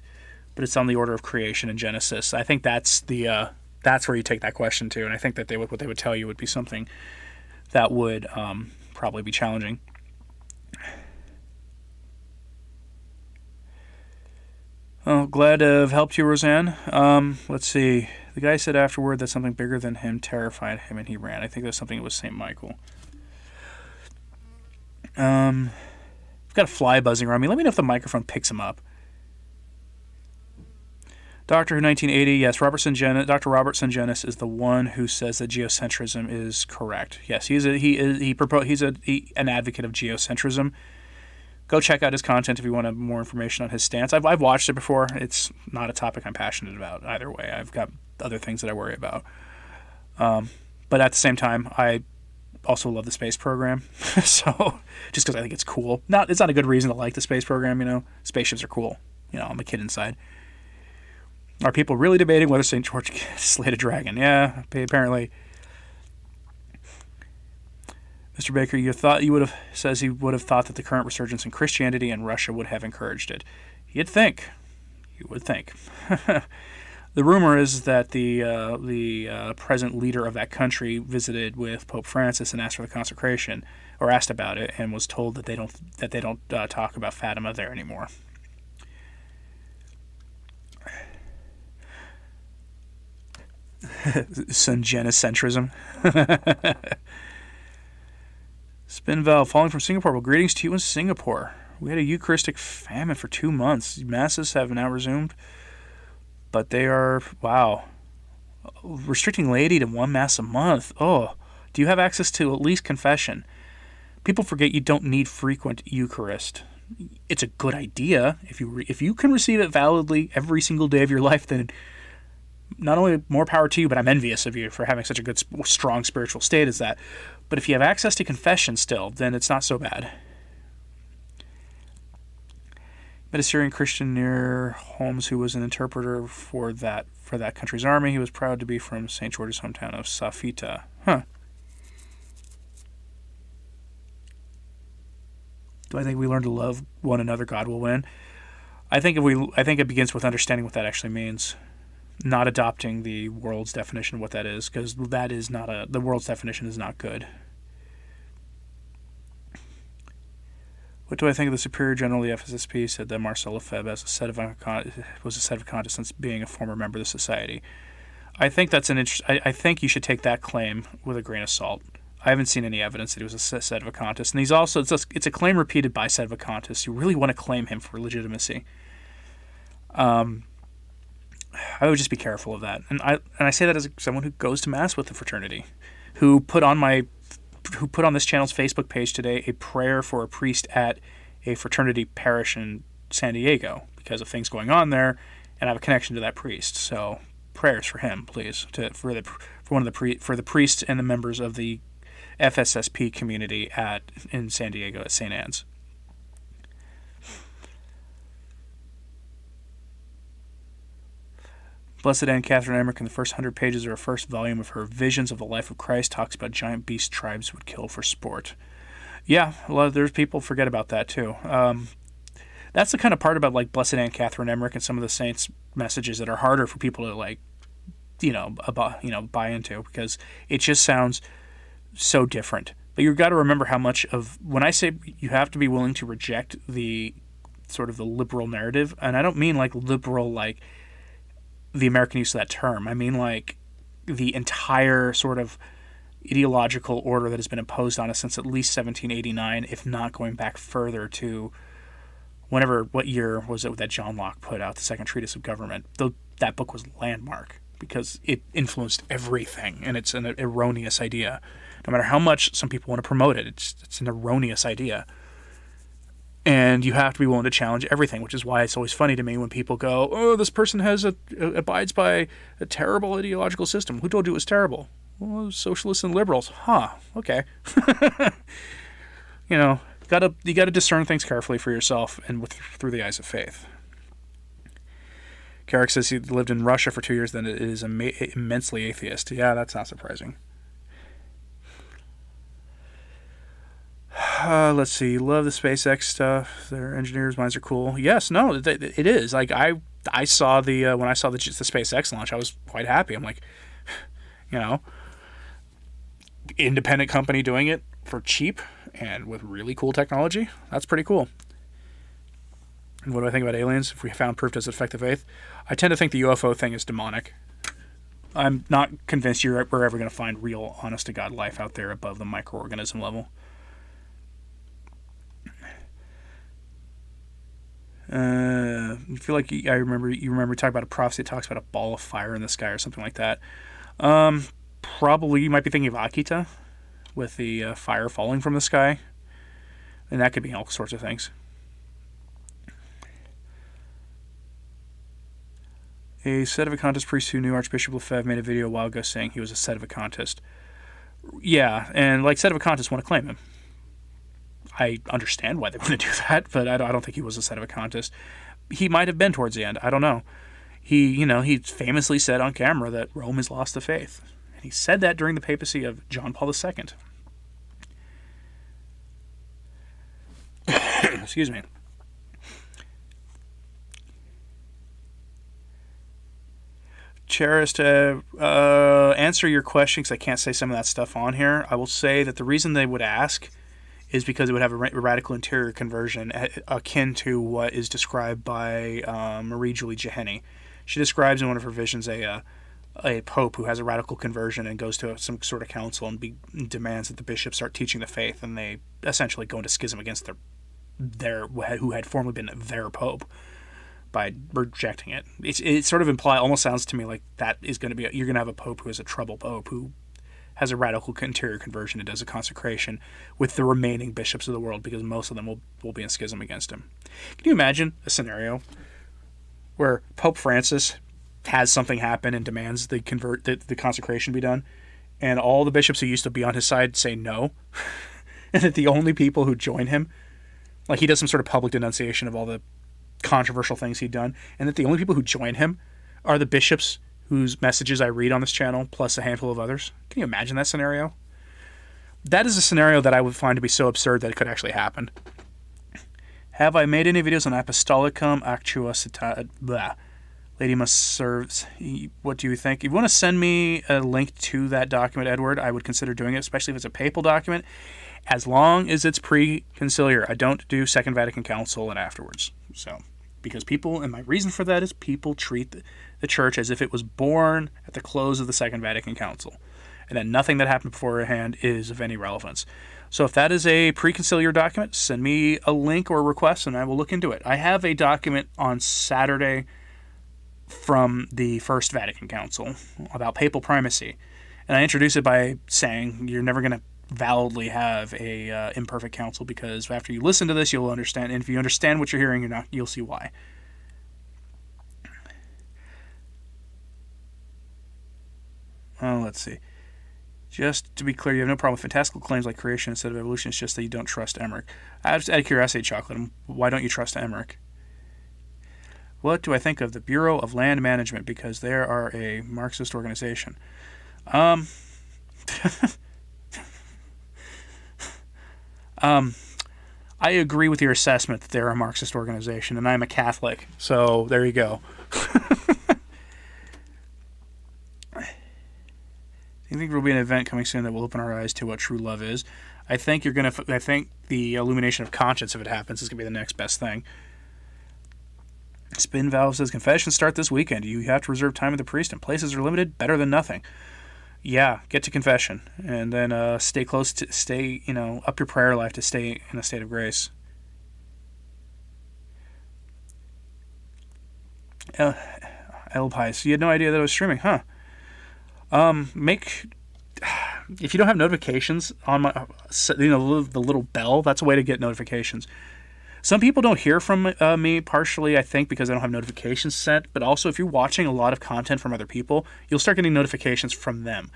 Speaker 2: but it's on the order of creation in Genesis. I think that's where you take that question to, and I think that what they would tell you would be something that would probably be challenging. Oh, glad to have helped you, Roseanne. Let's see. The guy said afterward that something bigger than him terrified him and he ran. I think that's something that was St. Michael. I've got a fly buzzing around me. Let me know if the microphone picks him up. Doctor Who 1980, yes, Dr. Robertson Genis is the one who says that geocentrism is correct. Yes, he's an advocate of geocentrism. Go check out his content if you want more information on his stance. I've watched it before. It's not a topic I'm passionate about either way. I've got other things that I worry about. But at the same time, I also love the space program. So just because I think it's cool. It's not a good reason to like the space program, Spaceships are cool. I'm a kid inside. Are people really debating whether St. George slayed a dragon? Yeah, apparently. Mr. Baker, says he would have thought that the current resurgence in Christianity in Russia would have encouraged it. You would think. The rumor is that the present leader of that country visited with Pope Francis and asked for the consecration, or asked about it, and was told that they don't talk about Fatima there anymore. Some Geocentrism. Spin valve falling from Singapore. Well, greetings to you in Singapore. We had a Eucharistic famine for 2 months. Masses have now resumed, but they are, restricting laity to 1 Mass a month. Oh, do you have access to at least confession? People forget you don't need frequent Eucharist. It's a good idea. If you can receive it validly every single day of your life, then not only more power to you, but I'm envious of you for having such a good, strong spiritual state as that. But if you have access to confession still, then it's not so bad. Met a Syrian Christian near Holmes who was an interpreter for that country's army. He was proud to be from St. George's hometown of Safita. Huh. Do I think we learn to love one another, God will win? I think it begins with understanding what that actually means. Not adopting the world's definition of what that is, because the world's definition is not good. What do I think of the Superior General of the FSSP said that Marcel Lefebvre was a set of contestants being a former member of the society? I think I think you should take that claim with a grain of salt. I haven't seen any evidence that he was a set of a contest, and he's also it's a claim repeated by set of a contest. You really want to claim him for legitimacy. I would just be careful of that, and I say that as someone who goes to Mass with the fraternity, who put on this channel's Facebook page today a prayer for a priest at a fraternity parish in San Diego because of things going on there, and I have a connection to that priest. So prayers for him, please, for the priests and the members of the FSSP community in San Diego at St. Anne's. Blessed Anne Catherine Emmerich, in the first 100 pages of her first volume of her Visions of the Life of Christ, talks about giant beast tribes would kill for sport. Yeah, there's people forget about that too. That's the kind of part about Blessed Anne Catherine Emmerich and some of the saints' messages that are harder for people to buy into, because it just sounds so different. But you've got to remember how much of, when I say you have to be willing to reject the sort of the liberal narrative, and I don't mean like liberal like the American use of that term. I mean like the entire sort of ideological order that has been imposed on us since at least 1789, if not going back further to what year was it that John Locke put out the Second Treatise of Government? Though that book was landmark because it influenced everything, and it's an erroneous idea. No matter how much some people want to promote it, it's an erroneous idea. And you have to be willing to challenge everything, which is why it's always funny to me when people go, "Oh, this person abides by a terrible ideological system." Who told you it was terrible? Well, socialists and liberals. Huh? Okay. You gotta discern things carefully for yourself and through the eyes of faith. Carrick says he lived in Russia for 2 years, then it is immensely atheist. Yeah, that's not surprising. Let's see. Love the SpaceX stuff. Their engineers' minds are cool. Yes, no, it is. Like I saw when I saw the SpaceX launch, I was quite happy. I'm like, independent company doing it for cheap and with really cool technology. That's pretty cool. And what do I think about aliens? If we found proof, does it affect the faith? I tend to think the UFO thing is demonic. I'm not convinced we're ever going to find real, honest-to-God life out there above the microorganism level. You feel like you remember talking about a prophecy that talks about a ball of fire in the sky or something like that. Probably you might be thinking of Akita with the fire falling from the sky, and that could be all sorts of things. A Sedevacantist priest who knew Archbishop Lefebvre made a video a while ago saying he was a Sedevacantist. Yeah, and like Sedevacantists want to claim him. I understand why they want to do that, but I don't think he was a Sedevacantist. He might have been towards the end. I don't know. He famously said on camera that Rome has lost the faith. And he said that during the papacy of John Paul II. Excuse me. Charis, to answer your question, because I can't say some of that stuff on here, I will say that the reason they would ask is because it would have a radical interior conversion akin to what is described by Marie Julie Jahenny. She describes in one of her visions a pope who has a radical conversion and goes to some sort of council and demands that the bishops start teaching the faith, and they essentially go into schism against their who had formerly been their pope by rejecting it. It sort of almost sounds to me like that is going to be you're going to have a pope who is a trouble pope who has a radical interior conversion and does a consecration with the remaining bishops of the world, because most of them will be in schism against him. Can you imagine a scenario where Pope Francis has something happen and demands the consecration be done, and all the bishops who used to be on his side say no, and that the only people who join him, like he does some sort of public denunciation of all the controversial things he'd done, and that the only people who join him are the bishops whose messages I read on this channel, plus a handful of others? Can you imagine that scenario? That is a scenario that I would find to be so absurd that it could actually happen. Have I made any videos on Apostolicum Actuositatis? Blah. Lady must serve. What do you think? If you want to send me a link to that document, Edward, I would consider doing it, especially if it's a papal document, as long as it's pre-conciliar. I don't do Second Vatican Council and afterwards. So, because people, and my reason for that is people treat the church as if it was born at the close of the Second Vatican Council, and that nothing that happened beforehand is of any relevance. So if that is a pre-conciliar document, send me a link or a request and I will look into it. I have a document on Saturday from the First Vatican Council about papal primacy, and I introduce it by saying you're never going to validly have a imperfect council, because after you listen to this, you'll understand, and if you understand what you're hearing, you'll see why. Let's see. Just to be clear, you have no problem with fantastical claims like creation instead of evolution. It's just that you don't trust Emmerich. Out of curiosity, Chocolate, why don't you trust Emmerich? What do I think of the Bureau of Land Management? Because they are a Marxist organization. I agree with your assessment that they're a Marxist organization, and I'm a Catholic, so there you go. I think there will be an event coming soon that will open our eyes to what true love is. I think I think the illumination of conscience, if it happens, is going to be the next best thing. Spin Valve says, confessions start this weekend. You have to reserve time with the priest, and places are limited. Better than nothing. Yeah, get to confession, and then up your prayer life to stay in a state of grace. El Pies, you had no idea that I was streaming, huh? If you don't have notifications on my, the little bell, that's a way to get notifications. Some people don't hear from me, partially, I think, because I don't have notifications set, but also if you're watching a lot of content from other people, you'll start getting notifications from them.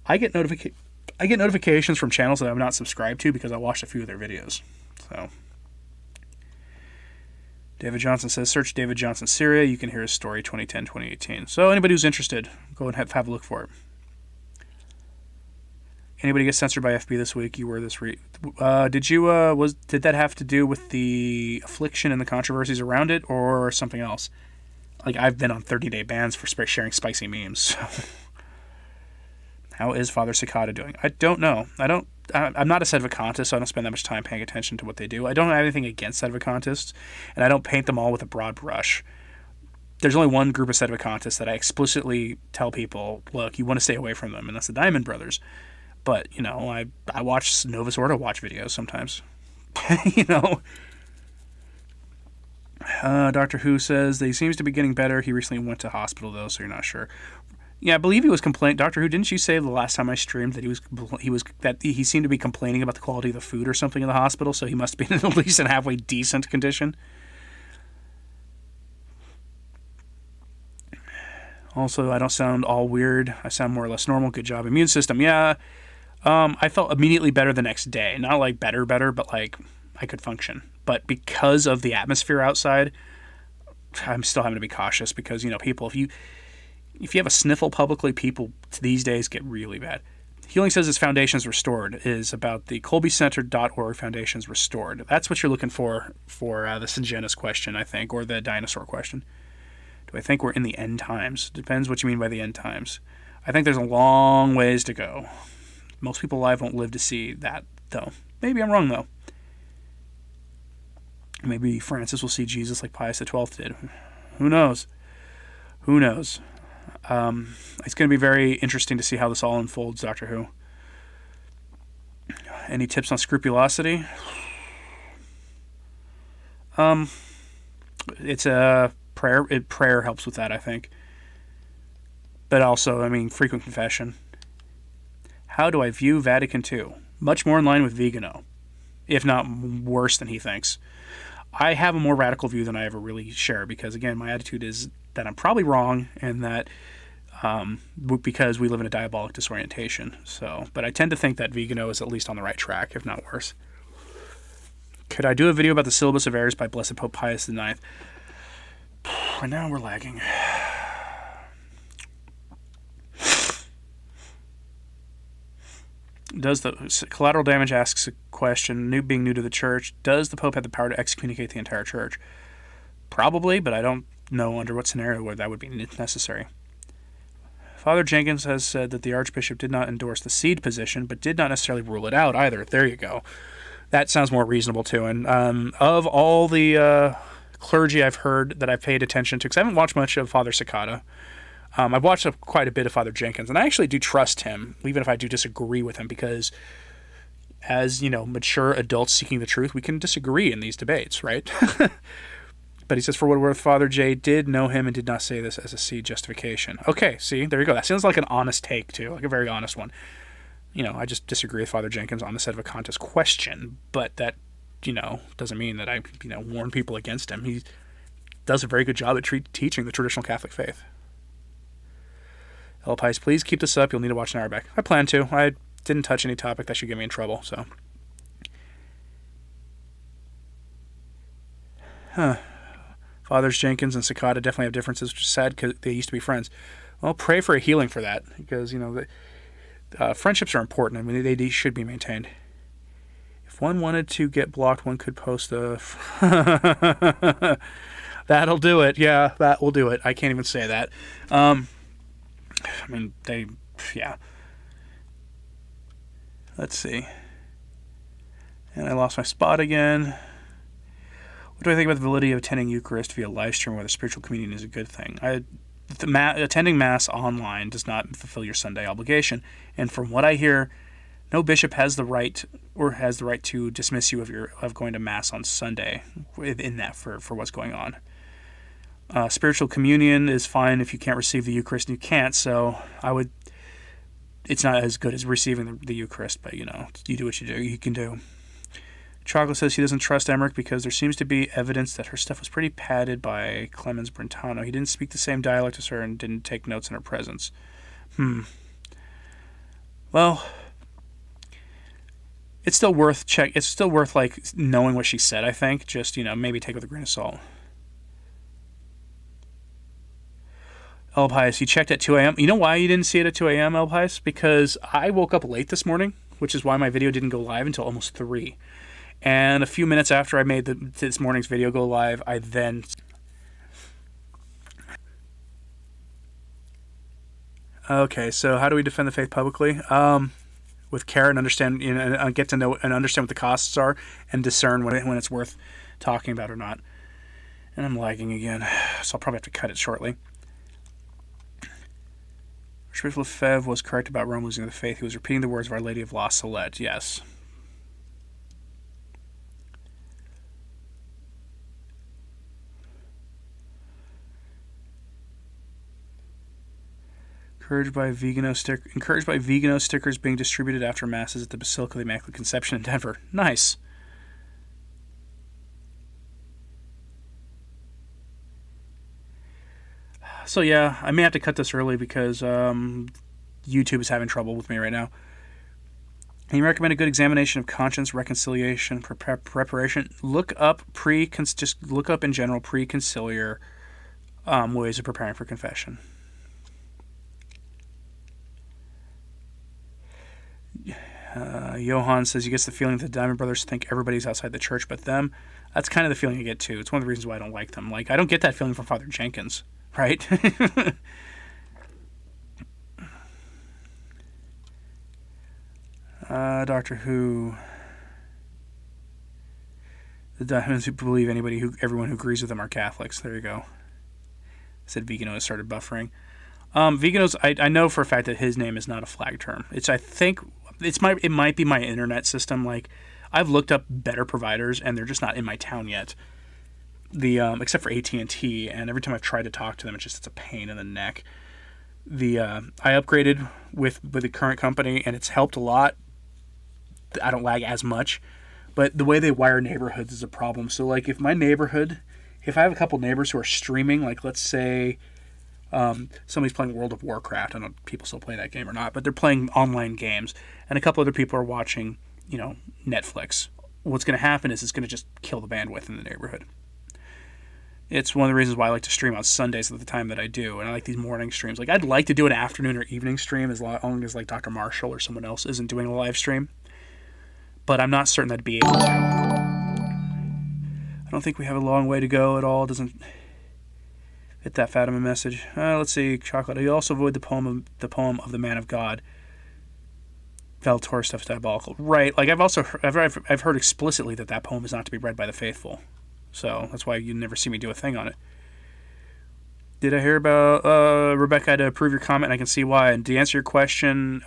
Speaker 2: I get notifications from channels that I'm not subscribed to because I watched a few of their videos. So, David Johnson says, search David Johnson Syria. You can hear his story 2010-2018. So anybody who's interested, go and have a look for it. Anybody get censored by FB this week? You were this week. Did that have to do with the affliction and the controversies around it, or something else? Like, I've been on 30-day bans for sharing spicy memes. So. How is Father Cicada doing? I don't know. I'm not a sedevacantist, so I don't spend that much time paying attention to what they do. I don't have anything against sedevacantists, and I don't paint them all with a broad brush. There's only one group of sedevacantists that I explicitly tell people, look, you want to stay away from them, and that's the Diamond Brothers. But, I watch Novus Ordo watch videos sometimes. Doctor Who says that he seems to be getting better. He recently went to hospital, though, so you're not sure. Yeah, I believe he was complaining. Doctor Who, didn't you say the last time I streamed that he seemed to be complaining about the quality of the food or something in the hospital? So he must be in at least a halfway decent condition. Also, I don't sound all weird. I sound more or less normal. Good job, immune system. Yeah, I felt immediately better the next day. Not like better, but like I could function. But because of the atmosphere outside, I'm still having to be cautious because people, if you have a sniffle publicly, people these days get really bad. Healing Says His Foundations Restored is about the colbycenter.org Foundations Restored. That's what you're looking for the Syngenus question, I think, or the dinosaur question. Do I think we're in the end times? Depends what you mean by the end times. I think there's a long ways to go. Most people alive won't live to see that, though. Maybe I'm wrong, though. Maybe Francis will see Jesus like Pius XII did. Who knows? It's going to be very interesting to see how this all unfolds, Doctor Who. Any tips on scrupulosity? It's a prayer. Prayer helps with that, I think. But also, frequent confession. How do I view Vatican II? Much more in line with Vigano, if not worse than he thinks. I have a more radical view than I ever really share because, again, my attitude is that I'm probably wrong and that because we live in a diabolic disorientation. But I tend to think that Vigano is at least on the right track, if not worse. Could I do a video about the Syllabus of Errors by Blessed Pope Pius IX? Right now we're lagging. Does the Collateral Damage asks a question, being new to the church, does the Pope have the power to excommunicate the entire church? Probably, but I don't know under what scenario where that would be necessary. Father Jenkins has said that the Archbishop did not endorse the seed position, but did not necessarily rule it out either. There you go. That sounds more reasonable too. And of all the clergy I've heard that I've paid attention to, because I haven't watched much of Father Cicada, I've watched quite a bit of Father Jenkins, and I actually do trust him, even if I do disagree with him, because as, mature adults seeking the truth, we can disagree in these debates, right? But he says, for what worth, Father J did know him and did not say this as a seed justification. Okay, see, there you go. That sounds like an honest take, too, like a very honest one. I just disagree with Father Jenkins on the sedevacantist question, but that, doesn't mean that I, warn people against him. He does a very good job at teaching the traditional Catholic faith. El Pies, please keep this up. You'll need to watch an hour back. I plan to. I didn't touch any topic that should get me in trouble, so. Fathers Jenkins and Cicada definitely have differences, which is sad because they used to be friends. Well, pray for a healing for that because, friendships are important. They should be maintained. If one wanted to get blocked, one could post a... That'll do it. Yeah, that will do it. I can't even say that. Yeah. Let's see. And I lost my spot again. What do I think about the validity of attending Eucharist via live stream, whether spiritual communion is a good thing? Attending Mass online does not fulfill your Sunday obligation. And from what I hear, no bishop has the right to dismiss you of going to Mass on Sunday in that for what's going on. Spiritual communion is fine if you can't receive the Eucharist, and you can't, so it's not as good as receiving the Eucharist, but you do what you can do. Chocolate says he doesn't trust Emmerich because there seems to be evidence that her stuff was pretty padded by Clemens Brentano. He didn't speak the same dialect as her and didn't take notes in her presence. Well, it's still worth like knowing what she said, I think. Just, maybe take it with a grain of salt. El Pius, you checked at 2 a.m. You know why you didn't see it at 2 a.m., El Pius? Because I woke up late this morning, which is why my video didn't go live until almost 3. And a few minutes after I made this morning's video go live, I then... Okay, so how do we defend the faith publicly? With care and understand, get to know and understand what the costs are and discern when it's worth talking about or not. And I'm lagging again, so I'll probably have to cut it shortly. Archbishop Lefebvre was correct about Rome losing the faith. He was repeating the words of Our Lady of La Salette. Yes. Encouraged by Vigano stickers being distributed after masses at the Basilica of the Immaculate Conception in Denver. Nice. So yeah, I may have to cut this early because YouTube is having trouble with me right now. Can you recommend a good examination of conscience, reconciliation, preparation? Look up in general pre-conciliar ways of preparing for confession. Johan says he gets the feeling that the Diamond Brothers think everybody's outside the church but them. That's kind of the feeling I get too. It's one of the reasons why I don't like them. Like, I don't get that feeling from Father Jenkins, right? Doctor Who. The Diamonds who believe everyone who agrees with them are Catholics. There you go. Said Vigano has started buffering. Vigano's, I know for a fact that his name is not a flag term. It might be my internet system. Like, I've looked up better providers, and they're just not in my town yet. Except for AT&T, and every time I've tried to talk to them, it's a pain in the neck. I upgraded with the current company, and it's helped a lot. I don't lag as much, but the way they wire neighborhoods is a problem. So, like, if I have a couple neighbors who are streaming, like, let's say somebody's playing World of Warcraft. I don't know if people still play that game or not, but they're playing online games, and a couple other people are watching, Netflix. What's going to happen is it's going to just kill the bandwidth in the neighborhood. It's one of the reasons why I like to stream on Sundays at the time that I do, and I like these morning streams. Like, I'd like to do an afternoon or evening stream as long as, like, Dr. Marshall or someone else isn't doing a live stream, but I'm not certain I'd be able to. I don't think we have a long way to go at all. It doesn't fit that Fatima message. Let's see, Chocolate. You also avoid the poem of the Man of God. Valtor stuff is diabolical, right? Like, I've heard explicitly that poem is not to be read by the faithful, so that's why you never see me do a thing on it. Did I hear about Rebecca? I had to approve your comment, and I can see why. And to answer your question,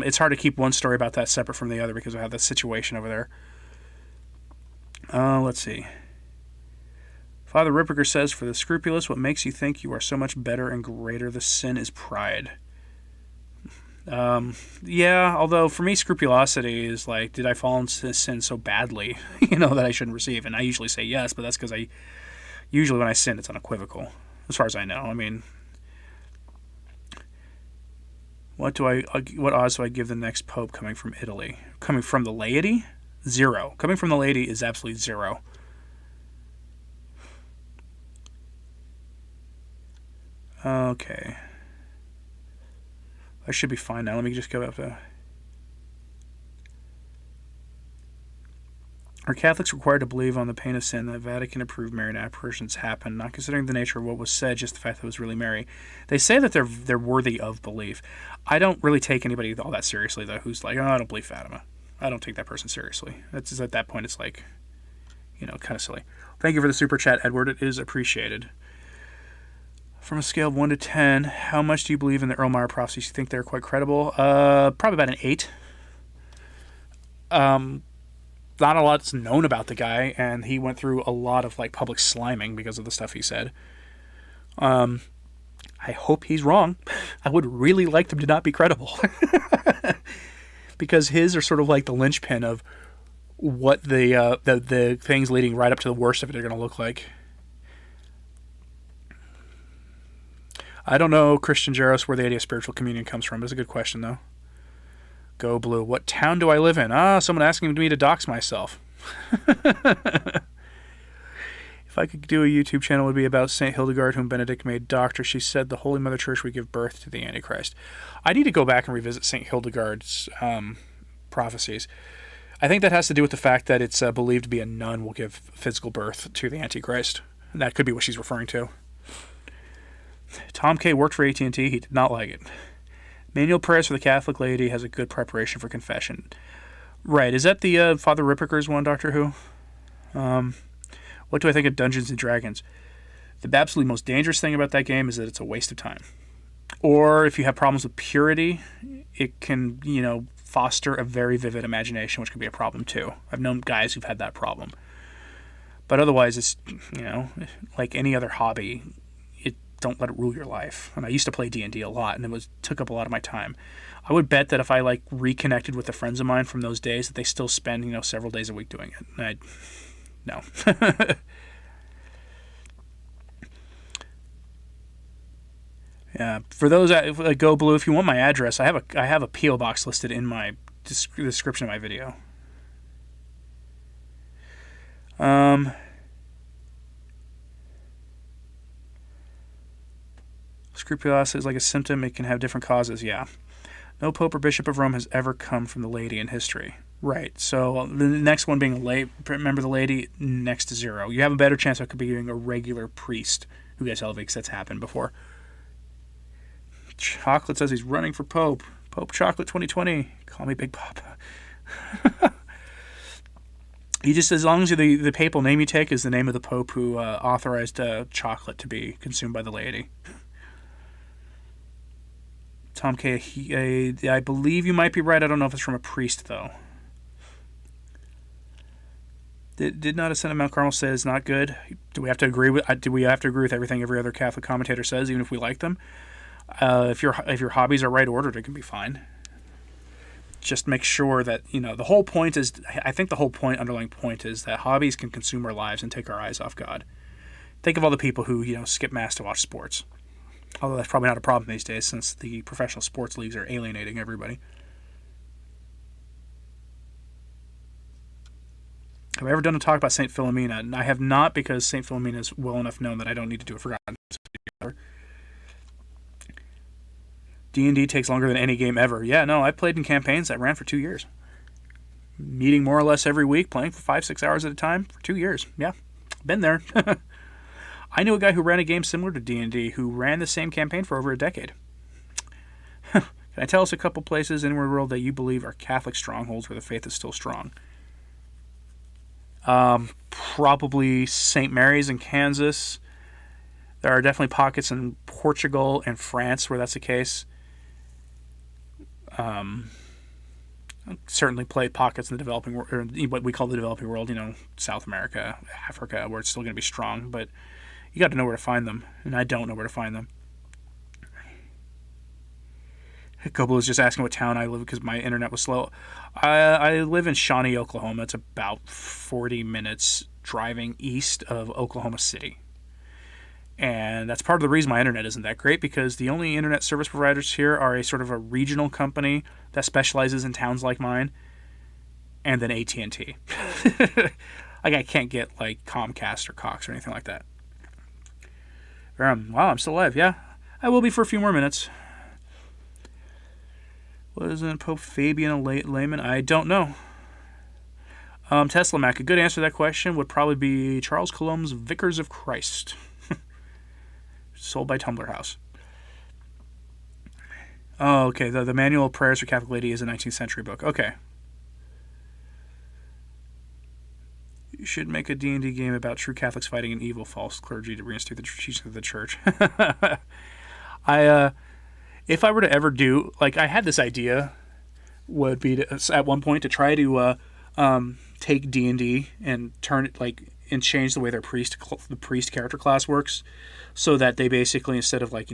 Speaker 2: it's hard to keep one story about that separate from the other because I have the situation over there. Let's see. Father Ripperger says, for the scrupulous, what makes you think you are so much better and greater the sin is pride. Yeah, although for me, scrupulosity is like, did I fall into sin so badly, that I shouldn't receive? And I usually say yes, but that's because usually when I sin, it's unequivocal, as far as I know. I mean, what odds do I give the next pope coming from Italy? Coming from the laity? 0. Coming from the laity is absolutely 0. Okay. I should be fine now. Let me just go up to... Are Catholics required to believe on the pain of sin that Vatican-approved Marian apparitions happen, not considering the nature of what was said, just the fact that it was really Mary? They say that they're worthy of belief. I don't really take anybody all that seriously, though, who's like, oh, I don't believe Fatima. I don't take that person seriously. That's at that point, it's like, kind of silly. Thank you for the super chat, Edward. It is appreciated. From a scale of 1 to 10, how much do you believe in the Erlenmeyer prophecies? You think they're quite credible? Probably about an 8. Not a lot's known about the guy, and he went through a lot of public sliming because of the stuff he said. I hope he's wrong. I would really like them to not be credible. Because his are sort of like the linchpin of what the things leading right up to the worst of it are going to look like. I don't know, Christian Jaros, where the idea of spiritual communion comes from. It's a good question, though. Go Blue. What town do I live in? Someone asking me to dox myself. If I could do a YouTube channel, it would be about St. Hildegard, whom Benedict made doctor. She said the Holy Mother Church would give birth to the Antichrist. I need to go back and revisit St. Hildegard's prophecies. I think that has to do with the fact that it's believed to be a nun will give physical birth to the Antichrist. And that could be what she's referring to. Tom K. worked for AT&T. He did not like it. Manual prayers for the Catholic laity has a good preparation for confession. Right. Is that the Father Ripperger's one, Doctor Who? What do I think of Dungeons & Dragons? The absolutely most dangerous thing about that game is that it's a waste of time. Or if you have problems with purity, it can, foster a very vivid imagination, which can be a problem too. I've known guys who've had that problem. But otherwise, it's, like any other hobby, don't let it rule your life. And I used to play D&D a lot, and it took up a lot of my time. I would bet that if I reconnected with the friends of mine from those days, that they still spend several days a week doing it. And no. Yeah, for those that Go Blue, if you want my address, I have a PO box listed in my description of my video. Scrupulosity is like a symptom. It can have different causes. Yeah. No Pope or Bishop of Rome has ever come from the laity in history. Right. So the next one being a lay, remember the laity, next to 0. You have a better chance of being a regular priest who gets elevated because that's happened before. Chocolate says he's running for Pope. Pope Chocolate 2020. Call me Big Papa. He just, as long as the papal name you take is the name of the Pope who authorized chocolate to be consumed by the laity. Tom K. I believe you might be right. I don't know if it's from a priest, though. Did not ascend to Mount Carmel say it's not good? Do we have to agree with everything every other Catholic commentator says, even if we like them? If your hobbies are right ordered, it can be fine. Just make sure that the whole point is. I think the whole underlying point is that hobbies can consume our lives and take our eyes off God. Think of all the people who skip mass to watch sports. Although that's probably not a problem these days since the professional sports leagues are alienating everybody. Have I ever done a talk about St. Philomena? And I have not, because St. Philomena is well enough known that I don't need to do a forgotten. D&D takes longer than any game ever. Yeah, no, I played in campaigns that ran for 2 years. Meeting more or less every week, playing for 5-6 hours at a time for 2 years. Yeah, been there. I knew a guy who ran a game similar to D&D who ran the same campaign for over a decade. Can I tell us a couple places in the world that you believe are Catholic strongholds where the faith is still strong? Probably St. Mary's in Kansas. There are definitely pockets in Portugal and France where that's the case. Certainly play pockets in the developing world, or what we call the developing world, South America, Africa, where it's still going to be strong, but you got to know where to find them, and I don't know where to find them. Kobo was just asking what town I live because my internet was slow. I live in Shawnee, Oklahoma. It's about 40 minutes driving east of Oklahoma City. And that's part of the reason my internet isn't that great, because the only internet service providers here are a sort of a regional company that specializes in towns like mine, and then AT&T. I can't get Comcast or Cox or anything like that. Wow, I'm still alive. Yeah, I will be for a few more minutes. Wasn't Pope Fabian a layman? I don't know. Tesla Mac, a good answer to that question would probably be Charles Colombe's Vicars of Christ. Sold by Tumblr House. Oh, okay. The Manual of Prayers for Catholic Lady is a 19th century book. Okay. You should make a D&D game about true Catholics fighting an evil false clergy to reinstate the teachings of the church. If I were to ever do, like, I had this idea, would be to, at one point to try to take D&D and turn it, like, and change the way the priest character class works, so that they basically, instead of, like,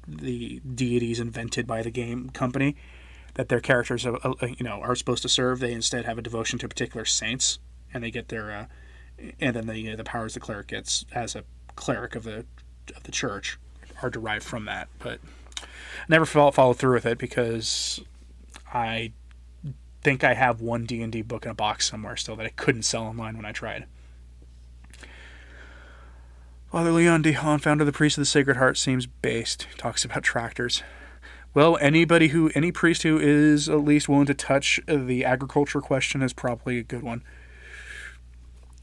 Speaker 2: the deities invented by the game company that their characters are supposed to serve, they instead have a devotion to particular saints, and they get their and then the powers the cleric gets as a cleric of the church are derived from that. But never followed through with it because I think I have one D&D book in a box somewhere still that I couldn't sell online when I tried. Father Leon Dehan, founder of the Priest of the Sacred Heart, seems based. Talks about tractors. Well, any priest who is at least willing to touch the agriculture question is probably a good one.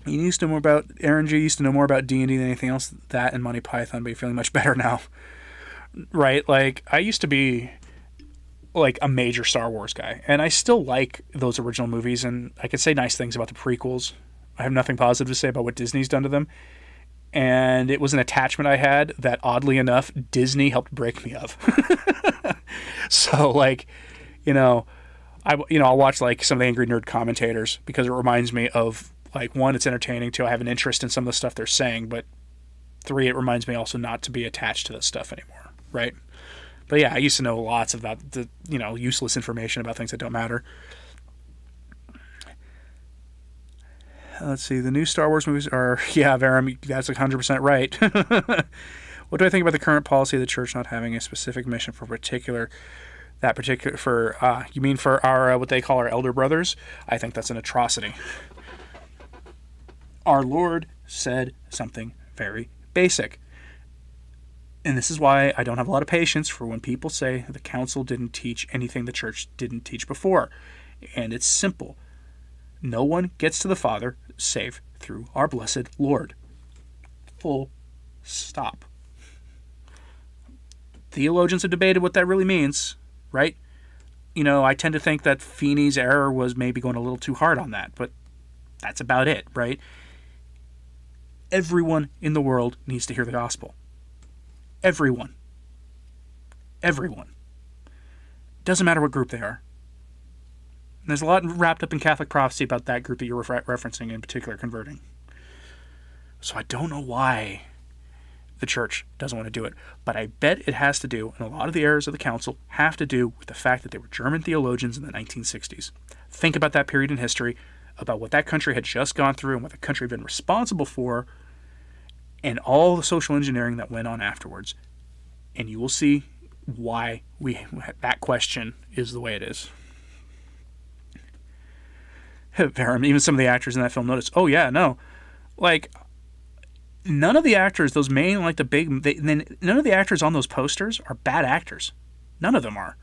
Speaker 2: He used to know more about Aaron G. used to know more about D&D than anything else. That and Monty Python, but he's feeling much better now. Right? Like, I used to be like a major Star Wars guy, and I still like those original movies, and I could say nice things about the prequels. I have nothing positive to say about what Disney's done to them. And it was an attachment I had that, oddly enough, Disney helped break me of. So, like, I'll watch, like, some of the Angry Nerd commentators because it reminds me of, like, one, it's entertaining, two, I have an interest in some of the stuff they're saying, but three, it reminds me also not to be attached to that stuff anymore, right? But yeah, I used to know lots about the, useless information about things that don't matter. Let's see, the new Star Wars movies are, yeah, Varum, that's 100% right. What do I think about the current policy of the church not having a specific mission for you mean for our, what they call our elder brothers? I think that's an atrocity. Our Lord said something very basic. And this is why I don't have a lot of patience for when people say the council didn't teach anything the church didn't teach before. And it's simple. No one gets to the Father save through our blessed Lord. Full stop. Theologians have debated what that really means, right? I tend to think that Feeney's error was maybe going a little too hard on that, but that's about it, right? Everyone in the world needs to hear the gospel. Everyone. Everyone. Doesn't matter what group they are. And there's a lot wrapped up in Catholic prophecy about that group that you're referencing, in particular, converting. So I don't know why the church doesn't want to do it, but I bet it has to do, and a lot of the errors of the council have to do with the fact that they were German theologians in the 1960s. Think about that period in history, about what that country had just gone through and what the country had been responsible for, and all the social engineering that went on afterwards. And you will see why that question is the way it is. Even some of the actors in that film noticed, oh yeah, no. Like, none of the actors, those main, like the big, none of the actors on those posters are bad actors. None of them are.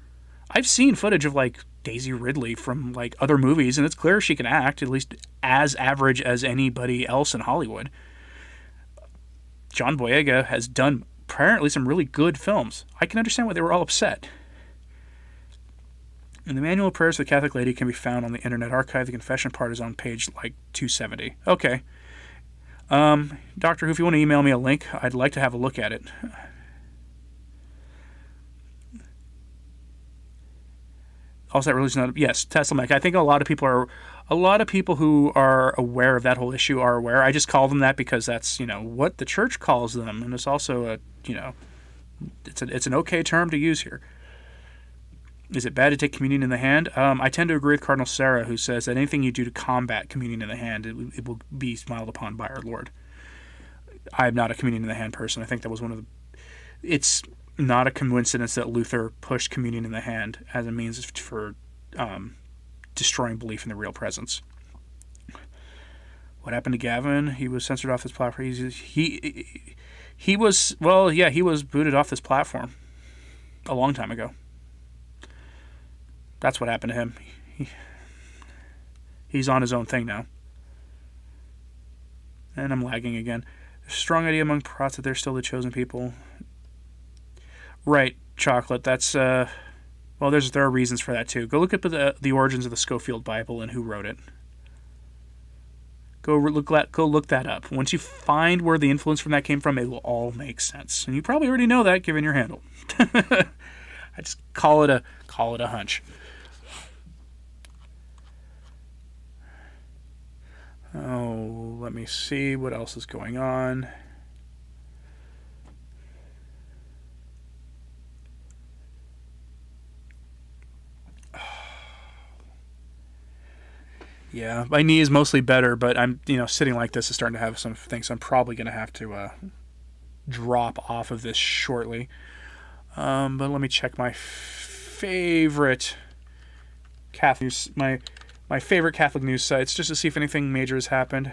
Speaker 2: I've seen footage of, like, Daisy Ridley from, like, other movies, and it's clear she can act, at least as average as anybody else in Hollywood. John Boyega has done apparently some really good films. I can understand why they were all upset. And the Manual of Prayers for the Catholic Lady can be found on the Internet Archive. The confession part is on page, like, 270. Okay. Doctor Who, if you want to email me a link, I'd like to have a look at it. Also, that religion, yes, Tesla Mech. I think a lot of people who are aware of that whole issue are aware. I just call them that because that's, what the church calls them, and it's also it's an okay term to use here. Is it bad to take communion in the hand? I tend to agree with Cardinal Sarah, who says that anything you do to combat communion in the hand, it will be smiled upon by our Lord. I'm not a communion in the hand person. I think that was it's not a coincidence that Luther pushed communion in the hand as a means for destroying belief in the real presence. What happened to Gavin? He was censored off this platform. He was booted off this platform a long time ago. That's what happened to him. He's on his own thing now. And I'm lagging again. There's a strong idea among Prots that they're still the chosen people. Right, Chocolate. That's, well, there are reasons for that, too. Go look at the origins of the Scofield Bible and who wrote it. Go look that up. Once you find where the influence from that came from, it will all make sense. And you probably already know that, given your handle. I just call it a hunch. Oh, let me see what else is going on. Yeah, my knee is mostly better, but I'm, sitting like this is starting to have some things. I'm probably going to have to drop off of this shortly. But let me check my favorite Catholic news, my favorite Catholic news sites, just to see if anything major has happened.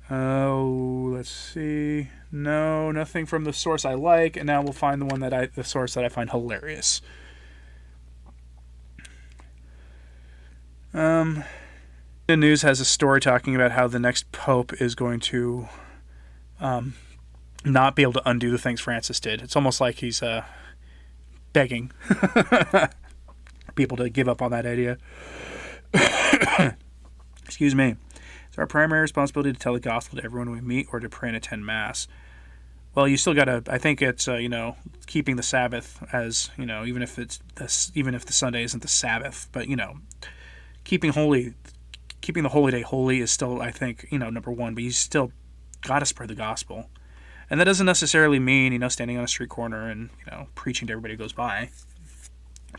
Speaker 2: Oh, let's see. No, nothing from the source I like, and now we'll find the source that I find hilarious. The news has a story talking about how the next pope is going to not be able to undo the things Francis did. It's almost like he's begging people to give up on that idea. Excuse me. It's our primary responsibility to tell the gospel to everyone we meet or to pray and attend Mass. Well, you still got to, I think it's, keeping the Sabbath as, even if the Sunday isn't the Sabbath, but, keeping the holy day holy is still, I think, number one, but you still got to spread the gospel. And that doesn't necessarily mean, standing on a street corner and, preaching to everybody who goes by.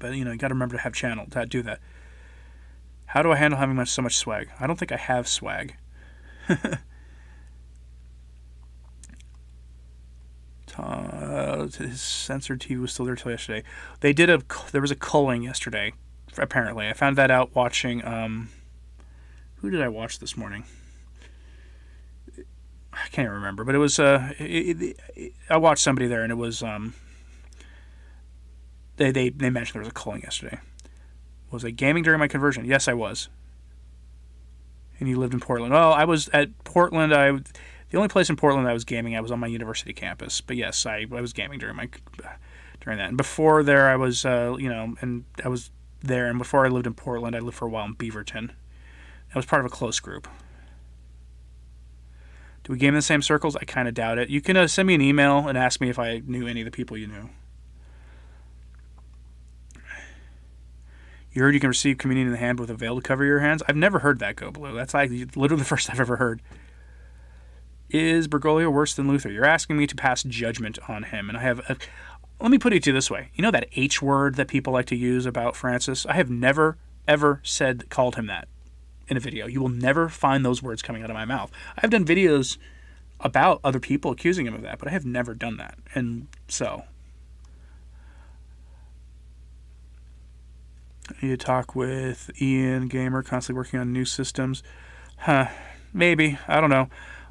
Speaker 2: But, you got to remember to have channel to do that. How do I handle having so much swag? I don't think I have swag. His censored TV was still there till yesterday. There was a culling yesterday, apparently. I found that out watching, who did I watch this morning? I can't even remember, but it was, I watched somebody there, and it was, they mentioned there was a culling yesterday. Was I gaming during my conversion? Yes, I was. And you lived in Portland. Well, I was at Portland. The only place in Portland I was gaming, I was on my university campus. But yes, I was gaming during that. And before there, I was, and I was there. And before I lived in Portland, I lived for a while in Beaverton. I was part of a close group. Do we game in the same circles? I kind of doubt it. You can send me an email and ask me if I knew any of the people you knew. You heard you can receive communion in the hand with a veil to cover your hands? I've never heard that go, Blue. That's like literally the first I've ever heard. Is Bergoglio worse than Luther? You're asking me to pass judgment on him. And I have... let me put it to you this way. You know that H word that people like to use about Francis? I have never, ever called him that in a video. You will never find those words coming out of my mouth. I've done videos about other people accusing him of that, but I have never done that. And so... You talk with Ian Gamer, constantly working on new systems. Maybe. I don't know.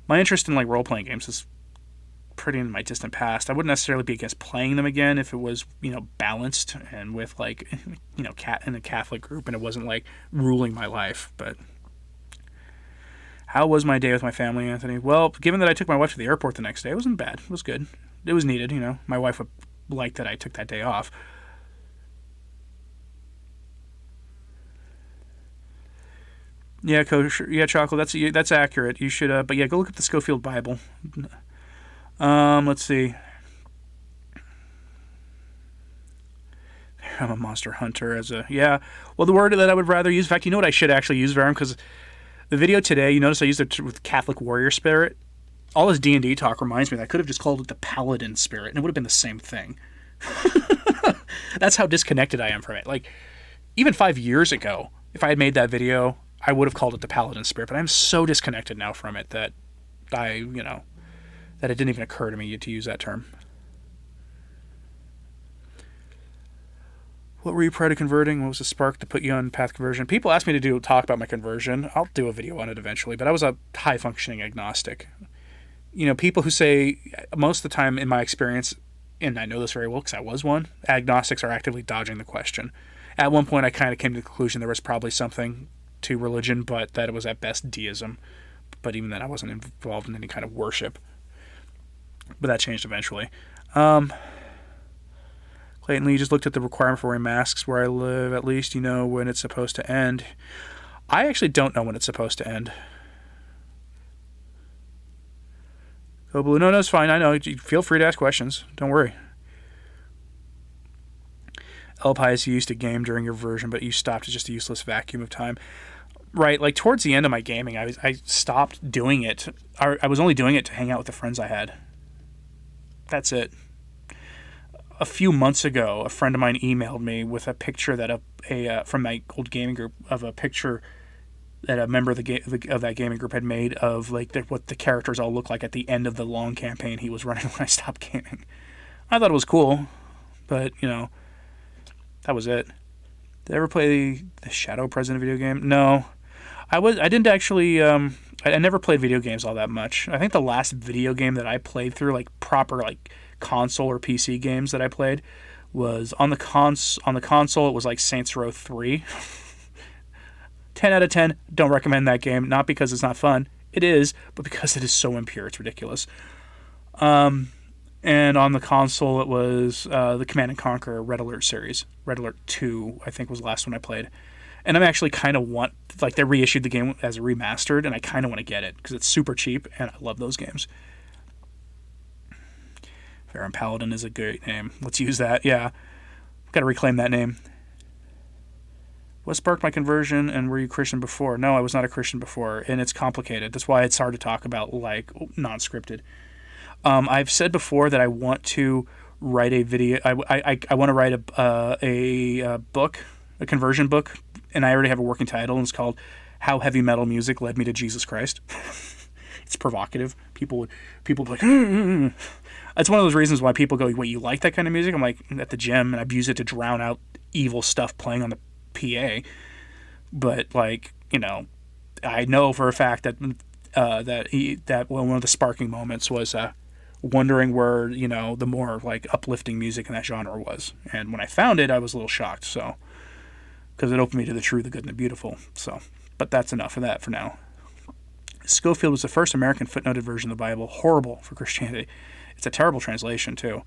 Speaker 2: My interest in role-playing games is pretty in my distant past. I wouldn't necessarily be against playing them again if it was, balanced and with in a Catholic group and it wasn't ruling my life. But how was my day with my family, Anthony? Well, given that I took my wife to the airport the next day, it wasn't bad. It was good. It was needed, My wife would like that I took that day off. Yeah, Coach. Yeah, Chocolate. That's accurate. You should. But yeah, go look at the Scofield Bible. Let's see. I'm a monster hunter yeah. Well, the word that I would rather use. In fact, you know what I should actually use, Verum, because the video today, you notice I used it with Catholic warrior spirit. All this D&D talk reminds me that I could have just called it the paladin spirit, and it would have been the same thing. That's how disconnected I am from it. Even 5 years ago, if I had made that video, I would have called it the paladin spirit, but I'm so disconnected now from it that that it didn't even occur to me to use that term. What were you prior to converting? What was the spark to put you on path conversion? People ask me to talk about my conversion. I'll do a video on it eventually, but I was a high-functioning agnostic. People who say, most of the time in my experience, and I know this very well because I was one, agnostics are actively dodging the question. At one point, I kind of came to the conclusion there was probably something to religion, but that it was at best deism. But even then, I wasn't involved in any kind of worship. But that changed eventually. Clayton Lee just looked at the requirement for wearing masks where I live. At least you know when it's supposed to end. I actually don't know when it's supposed to end. Go Blue. No, it's fine. I know. Feel free to ask questions. Don't worry. El Pius, you used to game during your version, but you stopped. It's just a useless vacuum of time. Right, like towards the end of my gaming, I stopped doing it. I was only doing it to hang out with the friends I had. That's it. A few months ago, a friend of mine emailed me with a picture that from my old gaming group of a picture that a member of that gaming group had made of like what the characters all look like at the end of the long campaign he was running when I stopped gaming. I thought it was cool, but that was it. Did I ever play the Shadow President video game? No. I didn't actually. I never played video games all that much. I think the last video game that I played through, like proper like console or PC games that I played, was on the console. It was like Saints Row 3. 10 out of 10. Don't recommend that game. Not because it's not fun. It is, but because it is so impure. It's ridiculous. And on the console, it was the Command & Conquer Red Alert series. Red Alert 2, I think, was the last one I played. And I'm actually kind of they reissued the game as a remastered, and I kind of want to get it because it's super cheap, and I love those games. Farron Paladin is a great name. Let's use that. Yeah. Got to reclaim that name. What sparked my conversion, and were you Christian before? No, I was not a Christian before, and it's complicated. That's why it's hard to talk about, like, non-scripted. I've said before that I want to write a video. I want to write a book, a conversion book, and I already have a working title, and it's called How Heavy Metal Music Led Me to Jesus Christ. It's provocative. People be like, It's one of those reasons why people go, wait, you like that kind of music? I'm like, at the gym, and I've used it to drown out evil stuff playing on the PA. But, like, I know for a fact that one of the sparking moments was wondering where, the more, like, uplifting music in that genre was. And when I found it, I was a little shocked, so... because it opened me to the true, the good, and the beautiful. So, but that's enough of that for now. Schofield was the first American footnoted version of the Bible. Horrible for Christianity. It's a terrible translation, too.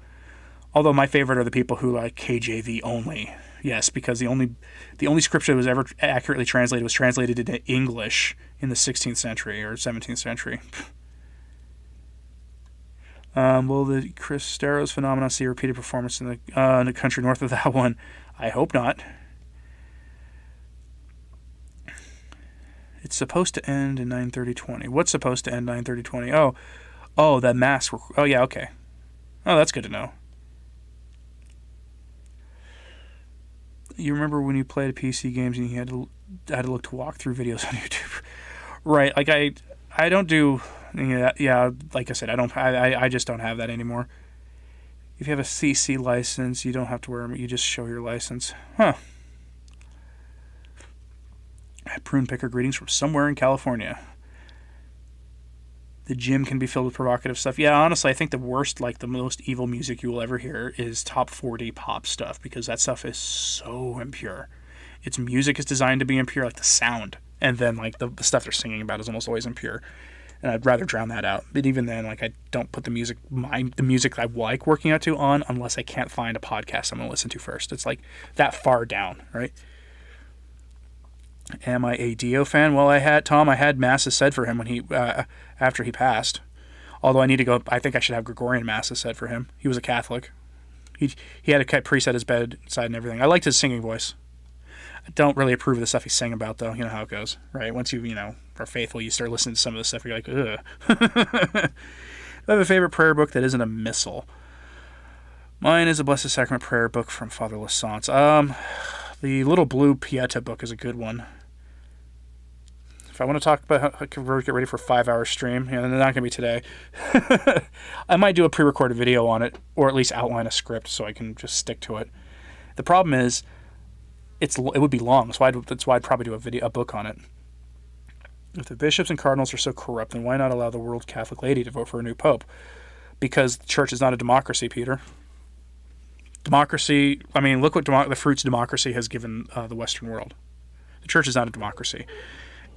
Speaker 2: Although my favorite are the people who like KJV only. Yes, because the only scripture that was ever accurately translated was translated into English in the 16th century or 17th century. Will the Cristeros phenomenon see a repeated performance in the country north of that one? I hope not. It's supposed to end in 9:30:20. What's supposed to end 9:30:20? Oh, that mass. Oh, yeah, okay. Oh, that's good to know. You remember when you played PC games and you had to look to walkthrough videos on YouTube? Right, like I don't do... Yeah, like I said, I just don't have that anymore. If you have a CC license, you don't have to wear them. You just show your license. Huh. Prune Picker greetings from somewhere in California. The gym can be filled with provocative stuff. Yeah, honestly, I think the worst, like the most evil music you will ever hear is top 40 pop stuff, because that stuff is so impure. Its music is designed to be impure, like the sound. And then like the stuff they're singing about is almost always impure. And I'd rather drown that out. But even then, like I don't put the music I like working out to on unless I can't find a podcast I'm going to listen to first. It's like that far down, right? Am I a Dio fan? Well, I had masses said for him when he after he passed. Although I need to go. I think I should have Gregorian masses said for him. He was a Catholic. He had a priest at his bedside and everything. I liked his singing voice. I don't really approve of the stuff he's singing about, though. You know how it goes, right? Once you are faithful, you start listening to some of the stuff. You're like, ugh. I have a favorite prayer book that isn't a missal. Mine is a Blessed Sacrament prayer book from Father Lassance. The Little Blue Pieta book is a good one. If I want to talk about how to convert, get ready for a 5-hour stream, they're not going to be today. I might do a pre-recorded video on it, or at least outline a script so I can just stick to it. The problem is, it would be long, so that's why I'd probably do a book on it. If the bishops and cardinals are so corrupt, then why not allow the world Catholic laity to vote for a new pope? Because the church is not a democracy, Peter. democracy. I mean, look what the fruits democracy has given the Western world. The church is not a democracy,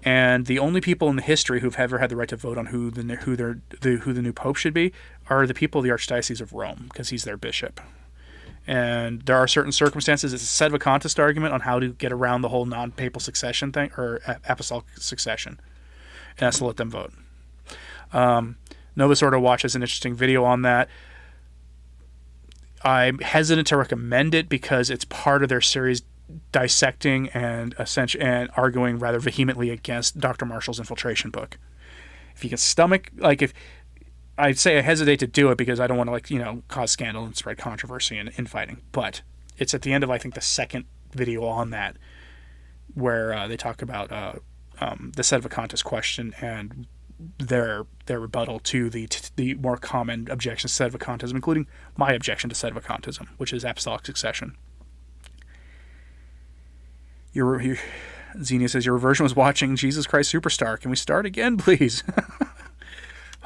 Speaker 2: and the only people in the history who've ever had the right to vote on who the new pope should be are the people of the Archdiocese of Rome, because he's their bishop. And there are certain circumstances. It's a sedevacantist argument on how to get around the whole non-papal succession thing, or apostolic succession, and that's to let them vote. Novus Ordo Watch has an interesting video on that. I'm hesitant to recommend it because it's part of their series dissecting and arguing rather vehemently against Dr. Marshall's infiltration book. If you can stomach, if I'd say I hesitate to do it because I don't want to cause scandal and spread controversy and infighting. But it's at the end of, I think, the second video on that where they talk about the sedevacantist question and their rebuttal to the more common objections to sedevacantism, including my objection to sedevacantism, which is apostolic succession. Xenia says, your reversion was watching Jesus Christ Superstar. Can we start again, please?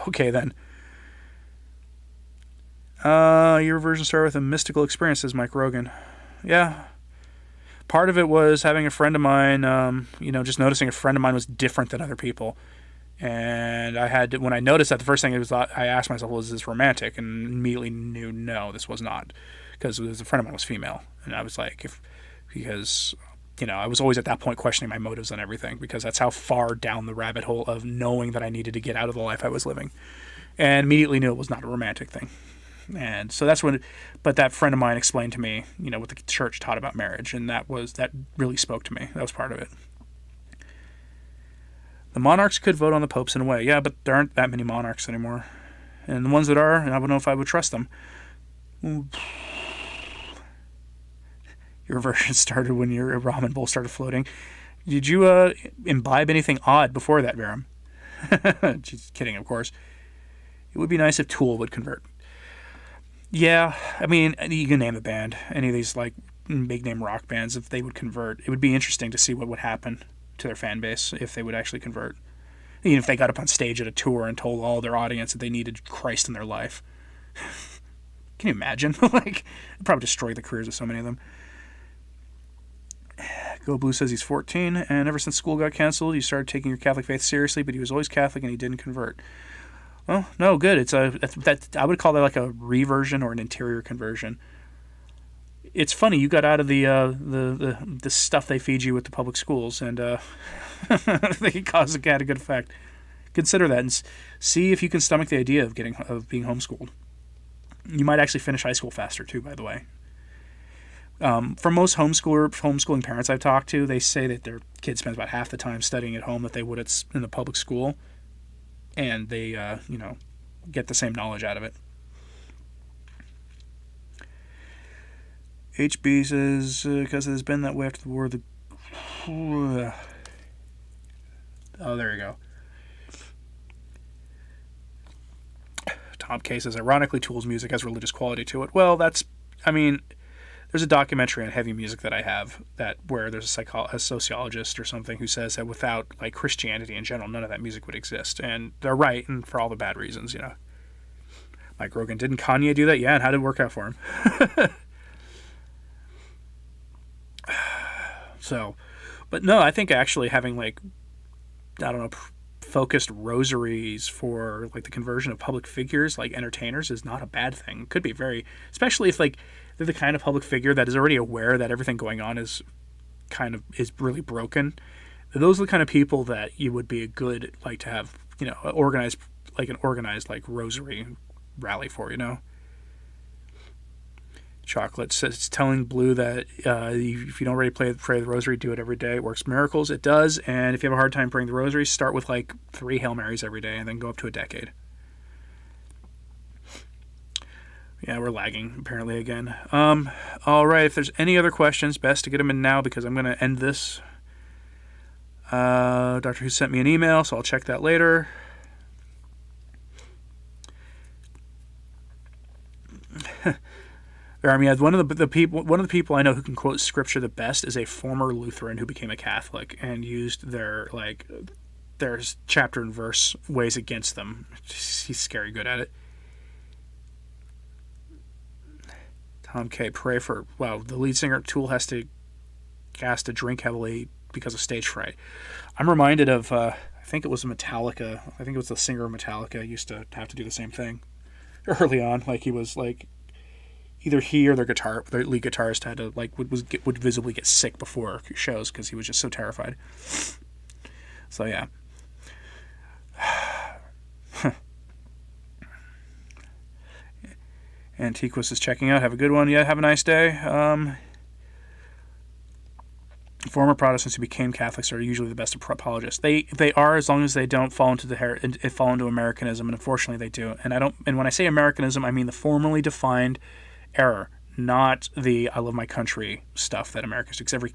Speaker 2: Okay, then. Your reversion started with a mystical experience, says Mike Rogan. Yeah. Part of it was having a friend of mine, just noticing a friend of mine was different than other people. And when I noticed that, the first thing I asked myself, was this romantic? And immediately knew, no, this was not. Because a friend of mine was female. And I was like, I was always at that point questioning my motives on everything, because that's how far down the rabbit hole of knowing that I needed to get out of the life I was living. And immediately knew it was not a romantic thing. And so that's but that friend of mine explained to me, what the church taught about marriage. And that really spoke to me. That was part of it. The monarchs could vote on the popes in a way. Yeah, but there aren't that many monarchs anymore. And the ones that are, I don't know if I would trust them. Your reversion started when your ramen bowl started floating. Did you imbibe anything odd before that, Verum? Just kidding, of course. It would be nice if Tool would convert. Yeah, I mean, you can name a band. Any of these big name rock bands, if they would convert, it would be interesting to see what would happen to their fan base if they would actually convert. Even if they got up on stage at a tour and told all their audience that they needed Christ in their life. Can you imagine? It'd probably destroy the careers of so many of them. Go Blue says he's 14, and ever since school got canceled, he started taking your Catholic faith seriously, but he was always Catholic and he didn't convert. Well, no, good. I would call that like a reversion or an interior conversion. It's funny, you got out of the stuff they feed you with the public schools, and they had a good effect. Consider that and see if you can stomach the idea of being homeschooled. You might actually finish high school faster too, by the way. For most homeschooling parents I've talked to, they say that their kid spends about half the time studying at home that they would in the public school, and they get the same knowledge out of it. HB says, because it has been that way after the war, oh, there you go. Tom K says, ironically, Tool's music has religious quality to it. Well, there's a documentary on heavy music that I have where there's a sociologist or something who says that without Christianity in general, none of that music would exist. And they're right, and for all the bad reasons, Mike Rogan, didn't Kanye do that? Yeah, and how did it work out for him? So, but no, I think actually having focused rosaries for the conversion of public figures, entertainers, is not a bad thing. It could be especially if they're the kind of public figure that is already aware that everything going on is really broken. Those are the kind of people that you would be a good to have organized rosary rally for. Chocolate says, telling Blue that if you don't already pray the rosary, do it every day. It works miracles. It does. And if you have a hard time praying the rosary, start with 3 Hail Marys every day and then go up to a decade. Yeah, we're lagging apparently again. All right, if there's any other questions, best to get them in now because I'm going to end this. Dr. Who sent me an email, so I'll check that later. One of the people I know who can quote scripture the best is a former Lutheran who became a Catholic and used their chapter and verse ways against them. He's scary good at it. Tom K, pray for... Wow, the lead singer of Tool has to drink heavily because of stage fright. I'm reminded of, I think it was Metallica. I think it was the singer of Metallica used to have to do the same thing early on. Like, he was, like... Either he or their lead guitarist had to, like, would visibly get sick before shows because he was just so terrified. So, yeah. Antiquus is checking out. Have a good one. Yeah, have a nice day. Former Protestants who became Catholics are usually the best apologists. They are, as long as they don't fall into Americanism, and unfortunately they do. And when I say Americanism, I mean the formally defined error, not the I love my country stuff that Americans do. Because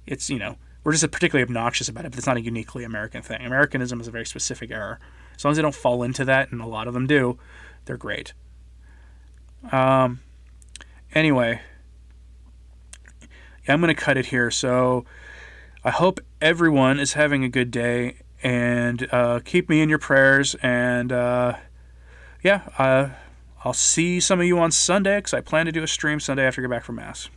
Speaker 2: it's, we're just particularly obnoxious about it, but it's not a uniquely American thing. Americanism is a very specific error. As long as they don't fall into that, and a lot of them do, they're great. Anyway, I'm going to cut it here. So I hope everyone is having a good day, and keep me in your prayers. And I'll see some of you on Sunday because I plan to do a stream Sunday after I get back from Mass.